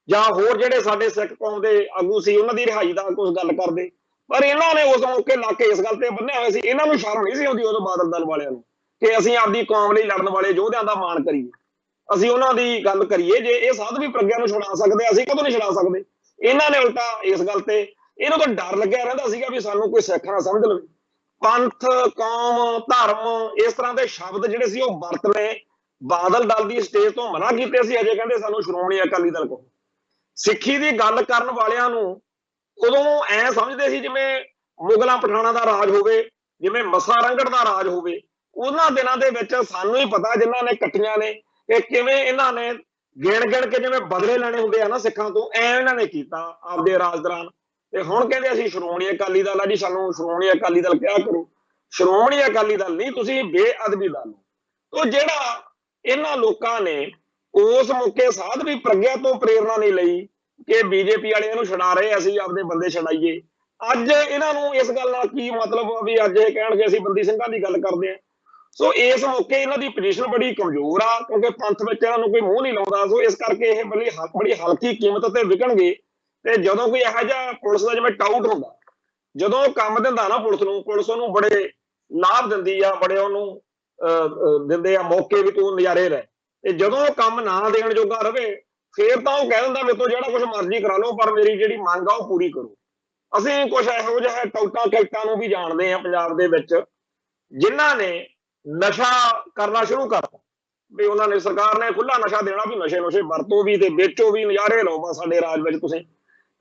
ਜਾਂ ਹੋਰ ਜਿਹੜੇ ਸਾਡੇ ਸਿੱਖ ਕੌਮ ਦੇ ਆਗੂ ਸੀ ਉਹਨਾਂ ਦੀ ਰਿਹਾਈ ਦਾ ਕੁਝ ਗੱਲ ਕਰਦੇ। ਪਰ ਇਹਨਾਂ ਨੇ ਉਸ ਮੌਕੇ ਲਾ ਕੇ ਇਸ ਗੱਲ ਤੇ ਬੰਨਿਆ ਹੋਇਆ ਸੀ। ਇਹਨਾਂ ਨੂੰ ਸ਼ਰਮ ਨਹੀਂ ਸੀ ਆਉਂਦੀ ਉਦੋਂ ਬਾਦਲ ਦਲ ਵਾਲਿਆਂ ਨੂੰ ਕਿ ਅਸੀਂ ਆਪਦੀ ਕੌਮ ਲਈ ਲੜਨ ਵਾਲੇ ਯੋਧਿਆਂ ਦਾ ਮਾਣ ਕਰੀਏ, ਅਸੀਂ ਉਹਨਾਂ ਦੀ ਗੱਲ ਕਰੀਏ। ਜੇ ਇਹ ਸਾਧਵੀ ਪ੍ਰਗਿਆ ਨੂੰ ਛੁਡਾ ਸਕਦੇ ਅਸੀਂ ਕਦੋਂ ਨਹੀਂ ਛੁਡਾ ਸਕਦੇ। ਇਹਨਾਂ ਨੇ ਉਲਟਾ ਇਸ ਗੱਲ ਤੇ ਇਹਨੂੰ ਤਾਂ ਡਰ ਲੱਗਿਆ ਰਹਿੰਦਾ ਸੀਗਾ ਵੀ ਸਾਨੂੰ ਕੋਈ ਸਿੱਖ ਨਾ ਸਮਝ ਲਵੇ। ਪੰਥ, ਕੌਮ, ਧਰਮ ਇਸ ਤਰ੍ਹਾਂ ਦੇ ਸ਼ਬਦ ਜਿਹੜੇ ਸੀ ਉਹ ਵਰਤਨੇ ਬਾਦਲ ਦਲ ਦੀ ਸਟੇਜ ਤੋਂ ਮਨਾ ਕੀਤੇ ਸੀ। ਅਜੇ ਕਹਿੰਦੇ ਸਾਨੂੰ ਸ਼੍ਰੋਮਣੀ ਅਕਾਲੀ ਦਲ ਕੋਲ ਸਿੱਖੀ ਦੀ ਗੱਲ ਕਰਨ ਵਾਲਿਆਂ ਨੂੰ ਉਦੋਂ ਐ ਸਮਝਦੇ ਸੀ ਜਿਵੇਂ ਮੁਗਲਾਂ ਪਠਾਨਾਂ ਦਾ ਰਾਜ ਹੋਵੇ, ਜਿਵੇਂ ਮੱਸਾ ਰੰਗੜ ਦਾ ਰਾਜ ਹੋਵੇ। ਉਹਨਾਂ ਦਿਨਾਂ ਦੇ ਵਿੱਚ ਸਾਨੂੰ ਹੀ ਪਤਾ ਜਿਨ੍ਹਾਂ ਨੇ ਕੱਟੀਆਂ ਨੇ ਕਿ ਕਿਵੇਂ ਇਹਨਾਂ ਨੇ ਗਿਣ ਗਿਣ ਕੇ ਜਿਵੇਂ ਬਦਲੇ ਲੈਣੇ ਹੁੰਦੇ ਆ ਨਾ ਸਿੱਖਾਂ ਤੋਂ, ਐ ਇਹਨਾਂ ਨੇ ਕੀਤਾ ਆਪਦੇ ਰਾਜ ਦੌਰਾਨ। ਤੇ ਹੁਣ ਕਹਿੰਦੇ ਅਸੀਂ ਸ਼੍ਰੋਮਣੀ ਅਕਾਲੀ ਦਲ ਆ ਜੀ, ਸਾਨੂੰ ਸ਼੍ਰੋਮਣੀ ਅਕਾਲੀ ਦਲ ਕਿਹਾ ਕਰੋ। ਸ਼੍ਰੋਮਣੀ ਅਕਾਲੀ ਦਲ ਨਹੀਂ, ਤੁਸੀਂ ਬੇਅਦਬੀ ਦਲ ਹੋ। ਤੋ ਜਿਹੜਾ ਇਹਨਾਂ ਲੋਕਾਂ ਨੇ ਉਸ ਮੌਕੇ ਸਾਧ ਵੀ ਪ੍ਰਗਿਆ ਤੋਂ ਪ੍ਰੇਰਨਾ ਨਹੀਂ ਲਈ ਕਿ ਬੀਜੇਪੀ ਵਾਲੇ ਇਹਨੂੰ ਛਡਾ ਰਹੇ, ਅਸੀਂ ਆਪਦੇ ਬੰਦੇ ਛਡਾਈਏ। ਅੱਜ ਇਹਨਾਂ ਨੂੰ ਇਸ ਗੱਲ ਨਾਲ ਕੀ ਮਤਲਬ ਆ ਵੀ ਅੱਜ ਇਹ ਕਹਿਣਗੇ ਅਸੀਂ ਬੰਦੀ ਸਿੰਘਾਂ ਦੀ ਗੱਲ ਕਰਦੇ ਆ। ਸੋ ਇਸ ਮੌਕੇ ਇਹਨਾਂ ਦੀ ਪੋਜੀਸ਼ਨ ਬੜੀ ਕਮਜ਼ੋਰ ਆ, ਕਿਉਂਕਿ ਪੰਥ ਵਿੱਚ ਇਹਨਾਂ ਨੂੰ ਕੋਈ ਮੂੰਹ ਨਹੀਂ ਲਾਉਂਦਾ। ਸੋ ਇਸ ਕਰਕੇ ਇਹ ਬੜੀ ਹਲਕੀ ਕੀਮਤ ਤੇ ਵਿਕਣਗੇ। ਤੇ ਜਦੋਂ ਕੋਈ ਇਹੋ ਜਿਹਾ ਪੁਲਿਸ ਦਾ ਜਿਵੇਂ ਟਾਊਟ ਹੁੰਦਾ, ਜਦੋਂ ਕੰਮ ਦਿੰਦਾ ਨਾ ਪੁਲਿਸ ਉਹਨੂੰ ਬੜੇ ਲਾਭ ਦਿੰਦੀ ਆ, ਬੜੇ ਉਹਨੂੰ ਦਿੰਦੇ ਆ ਮੌਕੇ ਵੀ ਤੂੰ ਨਜ਼ਾਰੇ ਲੈ। ਤੇ ਜਦੋਂ ਉਹ ਕੰਮ ਨਾ ਦੇਣ ਜੋਗਾ ਰਵੇ, ਫੇਰ ਤਾਂ ਉਹ ਕਹਿ ਦਿੰਦਾ ਮੇਰੇ ਤੋਂ ਜਿਹੜਾ ਕੁਝ ਮਰਜ਼ੀ ਕਰਾ ਲਓ, ਪਰ ਮੇਰੀ ਜਿਹੜੀ ਮੰਗ ਆ ਉਹ ਪੂਰੀ ਕਰੋ। ਅਸੀਂ ਕੁਝ ਇਹੋ ਜਿਹੇ ਟਾਊਟਾਂ ਕੈਕਟਾਂ ਨੂੰ ਵੀ ਜਾਣਦੇ ਆ ਪੰਜਾਬ ਦੇ ਵਿੱਚ, ਜਿਨ੍ਹਾਂ ਨੇ ਨਸ਼ਾ ਕਰਨਾ ਸ਼ੁਰੂ ਕਰਤਾ ਵੀ ਉਹਨਾਂ ਨੇ, ਸਰਕਾਰ ਨੇ ਖੁੱਲਾ ਨਸ਼ਾ ਦੇਣਾ ਵੀ ਨਸ਼ੇ ਵਰਤੋ ਵੀ ਤੇ ਵੇਚੋ ਵੀ, ਨਜ਼ਾਰੇ ਲਓ ਬਸ ਸਾਡੇ ਰਾਜ ਵਿੱਚ ਤੁਸੀਂ,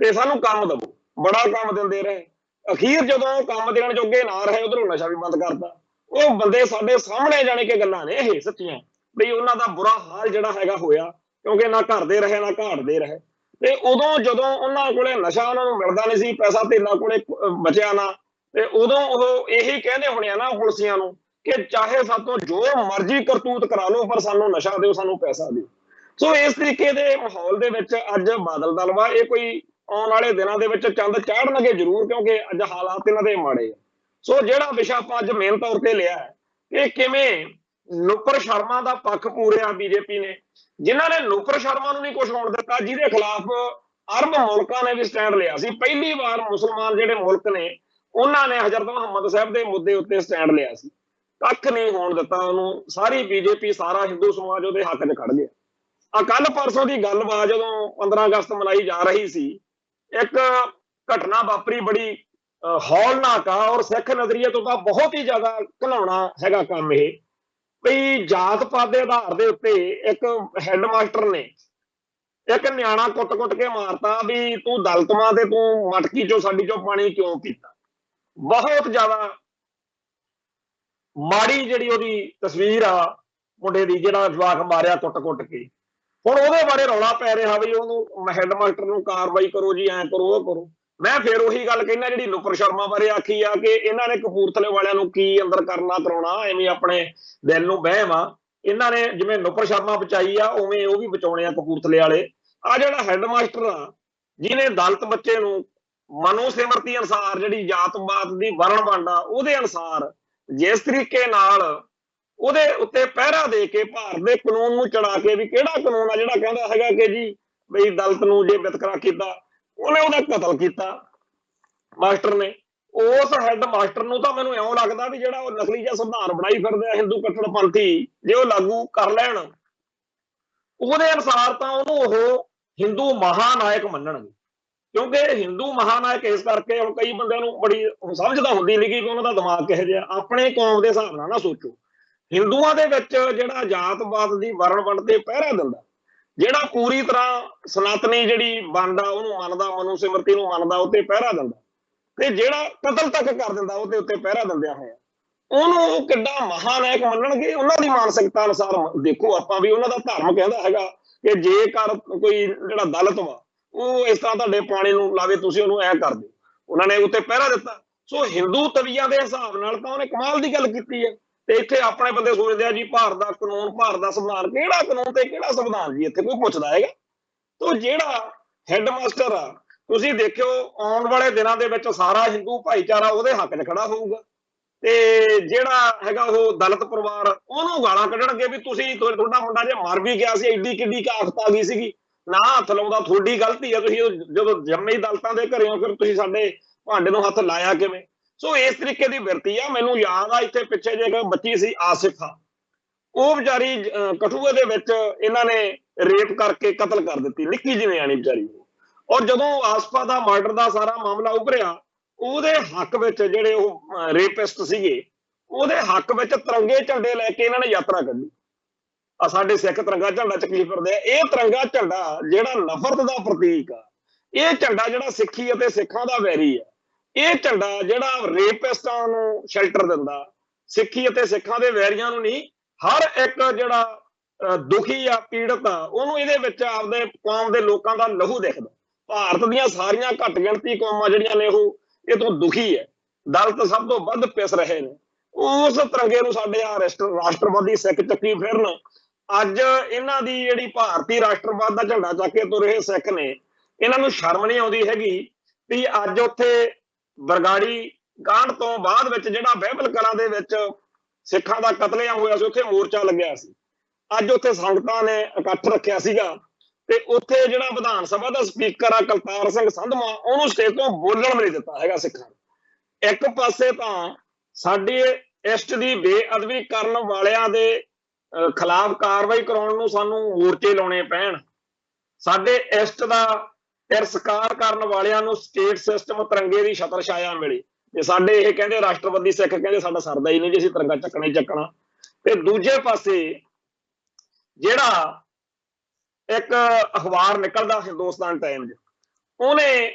ਤੇ ਸਾਨੂੰ ਕੰਮ ਦਵੋ। ਬੜਾ ਕੰਮ ਦਿੰਦੇ ਰਹੇ, ਅਖੀਰ ਜਦੋਂ ਕੰਮ ਦੇਣ ਜੋਗੇ ਨਾ ਰਹੇ, ਉਧਰੋਂ ਨਸ਼ਾ ਵੀ ਬੰਦ ਕਰਤਾ। ਉਹ ਬੰਦੇ ਸਾਡੇ ਸਾਹਮਣੇ ਜਾਣੇ ਕਿ ਗੱਲਾਂ ਨੇ ਇਹ ਸੱਚੀਆਂ, ਵੀ ਉਹਨਾਂ ਦਾ ਬੁਰਾ ਹਾਲ ਜਿਹੜਾ ਹੈਗਾ ਹੋਇਆ, ਕਿਉਂਕਿ ਨਾ ਘਰ ਦੇ ਰਹੇ ਨਾ ਘਾਟ ਦੇ ਰਹੇ। ਤੇ ਉਦੋਂ ਜਦੋਂ ਉਹਨਾਂ ਕੋਲੇ ਨਸ਼ਾ ਉਹਨਾਂ ਨੂੰ ਮਿਲਦਾ ਨਹੀਂ ਸੀ, ਪੈਸਾ ਧੇਲਾ ਕੋਲੇ ਬਚਿਆ ਨਾ, ਤੇ ਉਦੋਂ ਉਹ ਇਹੀ ਕਹਿੰਦੇ ਹੋਣੇ ਆ ਨਾ ਪੁਲਸੀਆਂ ਨੂੰ ਕਿ ਚਾਹੇ ਸਾਤੋਂ ਜੋ ਮਰਜ਼ੀ ਕਰਤੂਤ ਕਰਾ ਲਓ, ਪਰ ਸਾਨੂੰ ਨਸ਼ਾ ਦਿਓ, ਸਾਨੂੰ ਪੈਸਾ ਦਿਓ। ਸੋ ਇਸ ਤਰੀਕੇ ਦੇ ਮਾਹੌਲ ਦੇ ਵਿੱਚ ਅੱਜ ਬਾਦਲ ਦਲ ਵਾ, ਇਹ ਕੋਈ ਆਉਣ ਵਾਲੇ ਦਿਨਾਂ ਦੇ ਵਿੱਚ ਚੰਦ ਚਾੜਨਗੇ ਜ਼ਰੂਰ, ਕਿਉਂਕਿ ਅੱਜ ਹਾਲਾਤ ਇਹਨਾਂ ਦੇ ਮਾੜੇ ਆ। ਸੋ ਜਿਹੜਾ ਵਿਸ਼ਾ ਆਪਾਂ ਅੱਜ ਮੇਨ ਤੌਰ ਤੇ ਲਿਆ ਹੈ, ਇਹ ਕਿਵੇਂ ਨੁੱਕਰ ਸ਼ਰਮਾ ਦਾ ਪੱਖ ਪੂਰਿਆ ਬੀਜੇਪੀ ਨੇ, ਜਿਨ੍ਹਾਂ ਨੇ ਨੁੱਕਰ ਸ਼ਰਮਾ ਨੂੰ ਨਹੀਂ ਕੁਝ ਹੋਣ ਦਿੱਤਾ, ਜਿਹਦੇ ਖਿਲਾਫ ਅਰਬ ਮੁਲਕਾਂ ਨੇ ਵੀ ਸਟੈਂਡ ਲਿਆ ਸੀ। ਪਹਿਲੀ ਵਾਰ ਮੁਸਲਮਾਨ ਜਿਹੜੇ ਮੁਲਕ ਨੇ, ਉਹਨਾਂ ਨੇ ਹਜ਼ਰਤ ਮੁਹੰਮਦ ਸਾਹਿਬ ਦੇ ਮੁੱਦੇ ਉੱਤੇ ਸਟੈਂਡ ਲਿਆ ਸੀ। ਕੱਖ ਨਹੀਂ ਹੋਣ ਦਿੱਤਾ ਉਹਨੂੰ, ਸਾਰੀ ਬੀਜੇਪੀ, ਸਾਰਾ ਹਿੰਦੂ ਸਮਾਜ ਉਹਦੇ ਹੱਕ 'ਚ ਖੜ ਗਿਆ। ਆ ਕੱਲ ਪਰਸੋਂ ਦੀ ਗੱਲ ਵਾ, ਜਦੋਂ 15 ਅਗਸਤ ਮਨਾਈ ਜਾ ਰਹੀ ਸੀ, ਇੱਕ ਘਟਨਾ ਵਾਪਰੀ ਬੜੀ ਹੌਲਨਾਕ ਆ, ਔਰ ਸਿੱਖ ਨਜ਼ਰੀਏ ਤੋਂ ਤਾਂ ਬਹੁਤ ਹੀ ਜ਼ਿਆਦਾ ਘਿਨਾਉਣਾ ਹੈਗਾ ਕੰਮ ਇਹ। ਵੀ ਜਾਤ ਪਾਤ ਦੇ ਆਧਾਰ ਦੇ ਉੱਤੇ ਇੱਕ ਹੈੱਡ ਮਾਸਟਰ ਨੇ ਇੱਕ ਨਿਆਣਾ ਕੁੱਟ-ਕੁੱਟ ਕੇ ਮਾਰਤਾ ਵੀ ਤੂੰ ਦਲਿਤ ਵਾਂ ਤੇ ਤੂੰ ਮਟਕੀ ਚੋਂ ਸਾਡੀ ਚੋਂ ਪਾਣੀ ਕਿਉਂ ਪੀਤਾ। ਬਹੁਤ ਜ਼ਿਆਦਾ ਮਾੜੀ ਜਿਹੜੀ ਉਹਦੀ ਤਸਵੀਰ ਆ ਮੁੰਡੇ ਦੀ, ਜਿਹੜਾ ਜਵਾਕ ਮਾਰਿਆ ਕੁੱਟ-ਕੁੱਟ ਕੇ। ਹੁਣ ਉਹਦੇ ਬਾਰੇ ਰੌਲਾ ਪੈ ਰਿਹਾ ਵੀ ਉਹਨੂੰ ਹੈੱਡ ਮਾਸਟਰ ਨੂੰ ਕਾਰਵਾਈ ਕਰੋ ਜੀ, ਐਂ ਕਰੋ ਉਹ ਕਰੋ। ਮੈਂ ਫੇਰ ਉਹੀ ਗੱਲ ਕਹਿਣਾ ਜਿਹੜੀ ਨੁੱਕਰ ਸ਼ਰਮਾ ਬਾਰੇ ਆਖੀ ਆ ਕਿ ਇਹਨਾਂ ਨੇ ਕਪੂਰਥਲੇ ਵਾਲਿਆਂ ਨੂੰ ਕੀ ਅੰਦਰ ਕਰਨਾ ਕਰਾਉਣਾ, ਐਵੇਂ ਆਪਣੇ ਦਿਲ ਨੂੰ ਵਹਿਮ ਆ। ਇਹਨਾਂ ਨੇ ਜਿਵੇਂ ਨੁੱਕਰ ਸ਼ਰਮਾ ਬਚਾਈ ਆ, ਉਵੇਂ ਉਹ ਵੀ ਬਚਾਉਣੇ ਆ ਕਪੂਰਥਲੇ ਵਾਲੇ। ਆ ਜਿਹੜਾ ਹੈੱਡ ਮਾਸਟਰ ਆ, ਜਿਹਨੇ ਦਲਿਤ ਬੱਚੇ ਨੂੰ ਮਨੋ ਸਿਮਰਤੀ ਅਨੁਸਾਰ, ਜਿਹੜੀ ਜਾਤ-ਪਾਤ ਦੀ ਵਰਣ ਵੰਡ ਆ ਉਹਦੇ ਅਨੁਸਾਰ ਜਿਸ ਤਰੀਕੇ ਨਾਲ ਉਹਦੇ ਉੱਤੇ ਪਹਿਰਾ ਦੇ ਕੇ ਭਾਰਤ ਦੇ ਕਾਨੂੰਨ ਨੂੰ ਚੜਾ ਕੇ, ਵੀ ਕਿਹੜਾ ਕਾਨੂੰਨ ਆ ਜਿਹੜਾ ਕਹਿੰਦਾ ਹੈਗਾ ਕਿ ਜੀ ਬਈ ਦਲਿਤ ਨੂੰ ਜੇ ਵਿਤਕਰਾ ਕੀਤਾ, ਉਹਨੇ ਉਹਦਾ ਕਤਲ ਕੀਤਾ ਮਾਸਟਰ ਨੇ। ਉਸ ਹੈੱਡ ਮਾਸਟਰ ਨੂੰ ਤਾਂ ਮੈਨੂੰ ਇਉਂ ਲੱਗਦਾ ਵੀ ਜਿਹੜਾ ਉਹ ਨਕਲੀ ਜਿਹਾ ਸੰਵਿਧਾਨ ਬਣਾਈ ਫਿਰਦੇ ਆ ਹਿੰਦੂ ਕੱਟੜਪੰਥੀ, ਜੇ ਉਹ ਲਾਗੂ ਕਰ ਲੈਣ ਉਹਦੇ ਅਨੁਸਾਰ ਤਾਂ ਉਹਨੂੰ ਉਹ ਹਿੰਦੂ ਮਹਾਨਾਇਕ ਮੰਨਣਗੇ। ਕਿਉਂਕਿ ਹਿੰਦੂ ਮਹਾਨਾਇਕ ਇਸ ਕਰਕੇ, ਹੁਣ ਕਈ ਬੰਦਿਆਂ ਨੂੰ ਬੜੀ ਸਮਝਦਾ ਹੁੰਦੀ ਨਹੀਂ ਕਿ ਉਹਨਾਂ ਦਾ ਦਿਮਾਗ ਕਿਹੋ ਜਿਹਾ। ਆਪਣੇ ਕੌਮ ਦੇ ਹਿਸਾਬ ਨਾਲ ਨਾ ਸੋਚੋ। ਹਿੰਦੂਆਂ ਦੇ ਵਿੱਚ ਜਿਹੜਾ ਜਾਤ-ਪਾਤ ਦੀ ਵਰਣ ਵੰਡ ਤੇ ਪਹਿਰਾ ਦਿੰਦਾ, ਜਿਹੜਾ ਪੂਰੀ ਤਰ੍ਹਾਂ ਸਨਾਤਨੀ ਜਿਹੜੀ ਵੰਡ ਆ ਉਹਨੂੰ ਮੰਨਦਾ, ਮਨੂ ਸਿਮਰਤੀ ਨੂੰ ਮੰਨਦਾ, ਉਹ ਤੇ ਪਹਿਰਾ ਦਿੰਦਾ, ਤੇ ਜਿਹੜਾ ਕਤਲ ਤੱਕ ਕਰ ਦਿੰਦਾ ਉਹਦੇ ਉੱਤੇ ਪਹਿਰਾ ਦਿੰਦਿਆਂ ਹੋਇਆ, ਉਹਨੂੰ ਉਹ ਕਿੱਡਾ ਮਹਾਨਾਇਕ ਮੰਨਣਗੇ। ਉਹਨਾਂ ਦੀ ਮਾਨਸਿਕਤਾ ਅਨੁਸਾਰ ਦੇਖੋ ਆਪਾਂ ਵੀ, ਉਹਨਾਂ ਦਾ ਧਰਮ ਕਹਿੰਦਾ ਹੈਗਾ ਕਿ ਜੇਕਰ ਕੋਈ ਜਿਹੜਾ ਦਲਿਤ ਵਾ ਉਹ ਇਸ ਤਰ੍ਹਾਂ ਤੁਹਾਡੇ ਪਾਣੀ ਨੂੰ ਲਾਵੇ, ਤੁਸੀਂ ਉਹਨੂੰ ਐ ਕਰ ਦਿਓ। ਉਹਨਾਂ ਨੇ ਉੱਤੇ ਪਹਿਰਾ ਦਿੱਤਾ। ਸੋ ਹਿੰਦੂ ਤਵੀਆਂ ਦੇ ਹਿਸਾਬ ਨਾਲ ਤਾਂ ਉਹਨੇ ਕਮਾਲ ਦੀ ਗੱਲ ਕੀਤੀ ਹੈ। ਤੇ ਇੱਥੇ ਆਪਣੇ ਬੰਦੇ ਸੋਚਦੇ ਆ ਜੀ ਭਾਰਤ ਦਾ ਕਾਨੂੰਨ, ਭਾਰਤ ਦਾ ਸੰਵਿਧਾਨ, ਕਿਹੜਾ ਕਾਨੂੰਨ ਤੇ ਕਿਹੜਾ ਸੰਵਿਧਾਨ ਜੀ, ਇੱਥੇ ਕੋਈ ਪੁੱਛਦਾ ਹੈਗਾ। ਤੋ ਜਿਹੜਾ ਹੈੱਡ ਮਾਸਟਰ ਆ, ਤੁਸੀਂ ਦੇਖਿਓ ਆਉਣ ਵਾਲੇ ਦਿਨਾਂ ਦੇ ਵਿੱਚ ਸਾਰਾ ਹਿੰਦੂ ਭਾਈਚਾਰਾ ਉਹਦੇ ਹੱਕ 'ਚ ਖੜਾ ਹੋਊਗਾ, ਤੇ ਜਿਹੜਾ ਹੈਗਾ ਉਹ ਦਲਿਤ ਪਰਿਵਾਰ ਉਹਨੂੰ ਗਾਲਾਂ ਕੱਢਣਗੇ ਵੀ ਤੁਸੀਂ, ਤੁਹਾਡਾ ਮੁੰਡਾ ਜੇ ਮਰ ਵੀ ਗਿਆ ਸੀ, ਐਡੀ ਕਿੱਡੀ ਕਾਫਤ ਆ ਗਈ ਸੀਗੀ, ਨਾ ਹੱਥ ਲਾਉਂਦਾ, ਤੁਹਾਡੀ ਗਲਤੀ ਆ, ਤੁਸੀਂ ਜਦੋਂ ਜੰਮੇ ਹੀ ਦਲਿਤਾਂ ਦੇ ਘਰੇ ਹੋ, ਫਿਰ ਤੁਸੀਂ ਸਾਡੇ ਭਾਂਡੇ ਨੂੰ ਹੱਥ ਲਾਇਆ ਕਿਵੇਂ। ਸੋ ਇਸ ਤਰੀਕੇ ਦੀ ਬਿਰਤੀ ਆ। ਮੈਨੂੰ ਯਾਦ ਆ ਇੱਥੇ ਪਿੱਛੇ ਜੇ ਇੱਕ ਬੱਚੀ ਸੀ ਆਸਿਫਾ, ਉਹ ਵਿਚਾਰੀ ਕਠੂਏ ਦੇ ਵਿੱਚ ਇਹਨਾਂ ਨੇ ਰੇਪ ਕਰਕੇ ਕਤਲ ਕਰ ਦਿੱਤੀ, ਨਿੱਕੀ ਜਿਹੀ ਨਿਆਣੀ ਵਿਚਾਰੀ। ਔਰ ਜਦੋਂ ਆਸਫਾ ਦਾ ਮਰਡਰ ਦਾ ਸਾਰਾ ਮਾਮਲਾ ਉਭਰਿਆ, ਉਹਦੇ ਹੱਕ ਵਿੱਚ ਜਿਹੜੇ ਉਹ ਰੇਪਿਸਟ ਸੀਗੇ, ਉਹਦੇ ਹੱਕ ਵਿੱਚ ਤਿਰੰਗੇ ਝੰਡੇ ਲੈ ਕੇ ਇਹਨਾਂ ਨੇ ਯਾਤਰਾ ਕੱਢੀ। ਆ ਸਾਡੇ ਸਿੱਖ ਤਿਰੰਗਾ ਝੰਡਾ ਚੱਕੀ ਫਿਰਦੇ ਆ। ਇਹ ਤਿਰੰਗਾ ਝੰਡਾ ਜਿਹੜਾ ਨਫ਼ਰਤ ਦਾ ਪ੍ਰਤੀਕ ਆ, ਇਹ ਝੰਡਾ ਜਿਹੜਾ ਸਿੱਖੀ ਅਤੇ ਸਿੱਖਾਂ ਦਾ ਵੈਰੀ ਆ, ਇਹ ਝੰਡਾ ਜਿਹੜਾ ਰੇਪਿਸਟਾਂ ਨੂੰ ਸ਼ੈਲਟਰ ਦਿੰਦਾ, ਸਿੱਖੀ ਅਤੇ ਸਿੱਖਾਂ ਦੇ ਵੈਰੀਆਂ ਨੂੰ ਨਹੀਂ, ਹਰ ਇੱਕ ਜਿਹੜਾ ਦੁਖੀ ਆ, ਪੀੜਤ ਆ, ਉਹਨੂੰ ਇਹਦੇ ਵਿੱਚ ਆਪਦੇ ਕੌਮ ਦੇ ਲੋਕਾਂ ਦਾ ਲਹੂ ਦਿਖਦਾ। ਭਾਰਤ ਦੀਆਂ ਸਾਰੀਆਂ ਘੱਟ ਗਿਣਤੀ ਕੌਮਾਂ ਜਿਹੜੀਆਂ ਨੇ ਉਹ ਇਹ ਤੋਂ ਦੁਖੀ ਹੈ। ਦਲਿਤ ਸਭ ਤੋਂ ਵੱਧ ਪਿਸ ਰਹੇ ਨੇ। ਉਸ ਤਿਰੰਗੇ ਨੂੰ ਸਾਡੇ ਆ ਰਾਸ਼ਟਰਵਾਦੀ ਸਿੱਖ ਚੱਕੀ ਫਿਰਨ। ਅੱਜ ਇਹਨਾਂ ਦੀ ਜਿਹੜੀ ਭਾਰਤੀ ਰਾਸ਼ਟਰਵਾਦ ਦਾ ਝੰਡਾ ਚੱਕ ਕੇ ਤੁਰ ਰਹੇ ਸਿੱਖ ਨੇ, ਇਹਨਾਂ ਨੂੰ ਸ਼ਰਮ ਨਹੀਂ ਆਉਂਦੀ ਹੈਗੀ ਵੀ ਅੱਜ ਉੱਥੇ ਬਰਗਾੜੀ ਕਾਂਡ ਤੋਂ ਬਾਅਦ ਵਿੱਚ ਜਿਹੜਾ ਬਹਿਬਲ ਕਲਾਂ ਦੇ ਵਿੱਚ ਸਿੱਖਾਂ ਦਾ ਕਤਲੇਆਮ ਹੋਇਆ ਸੀ, ਉੱਥੇ ਮੋਰਚਾ ਲੱਗਿਆ ਸੀ। ਅੱਜ ਉੱਥੇ ਸੰਗਤਾਂ ਨੇ ਇਕੱਠ ਰੱਖਿਆ ਸੀਗਾ ਤੇ ਉੱਥੇ ਜਿਹੜਾ ਵਿਧਾਨ ਸਭਾ ਦਾ ਸਪੀਕਰ ਆ ਕਰਤਾਰ ਸਿੰਘ ਸੰਧਵਾ, ਉਹਨੂੰ ਸਟੇਜ ਤੋਂ ਬੋਲਣ ਵੀ ਨਹੀਂ ਦਿੱਤਾ ਹੈਗਾ ਸਿੱਖਾਂ ਨੇ। ਇੱਕ ਪਾਸੇ ਤਾਂ ਸਾਡੇ ਇਸ਼ਟ ਦੀ ਬੇਅਦਬੀ ਕਰਨ ਵਾਲਿਆਂ ਦੇ ਖਿਲਾਫ ਕਾਰਵਾਈ ਕਰਾਉਣ ਨੂੰ ਸਾਨੂੰ ਮੋਰਚੇ ਲਾਉਣੇ ਪੈਣ, ਸਾਡੇ ਇਸ਼ਟ ਦਾ ਤਿਰਸਕਾਰ ਕਰਨ ਵਾਲਿਆਂ ਨੂੰ ਸਟੇਟ ਸਿਸਟਮ ਤਿਰੰਗੇ ਦੀ ਛਤਰ ਛਾਇਆ ਮਿਲੇ। ਤੇ ਸਾਡੇ ਇਹ ਕਹਿੰਦੇ ਰਾਸ਼ਟਰਵਾਦੀ ਸਿੱਖ ਕਹਿੰਦੇ ਸਾਡਾ ਸਰਦਾ ਹੀ ਨਹੀਂ ਜੀ, ਅਸੀਂ ਤਿਰੰਗਾ ਚੱਕਣਾ ਹੀ ਚੱਕਣਾ। ਤੇ ਦੂਜੇ ਪਾਸੇ ਜਿਹੜਾ ਇੱਕ ਅਖਬਾਰ ਨਿਕਲਦਾ ਹਿੰਦੁਸਤਾਨ ਟਾਈਮਜ਼, ਉਹਨੇ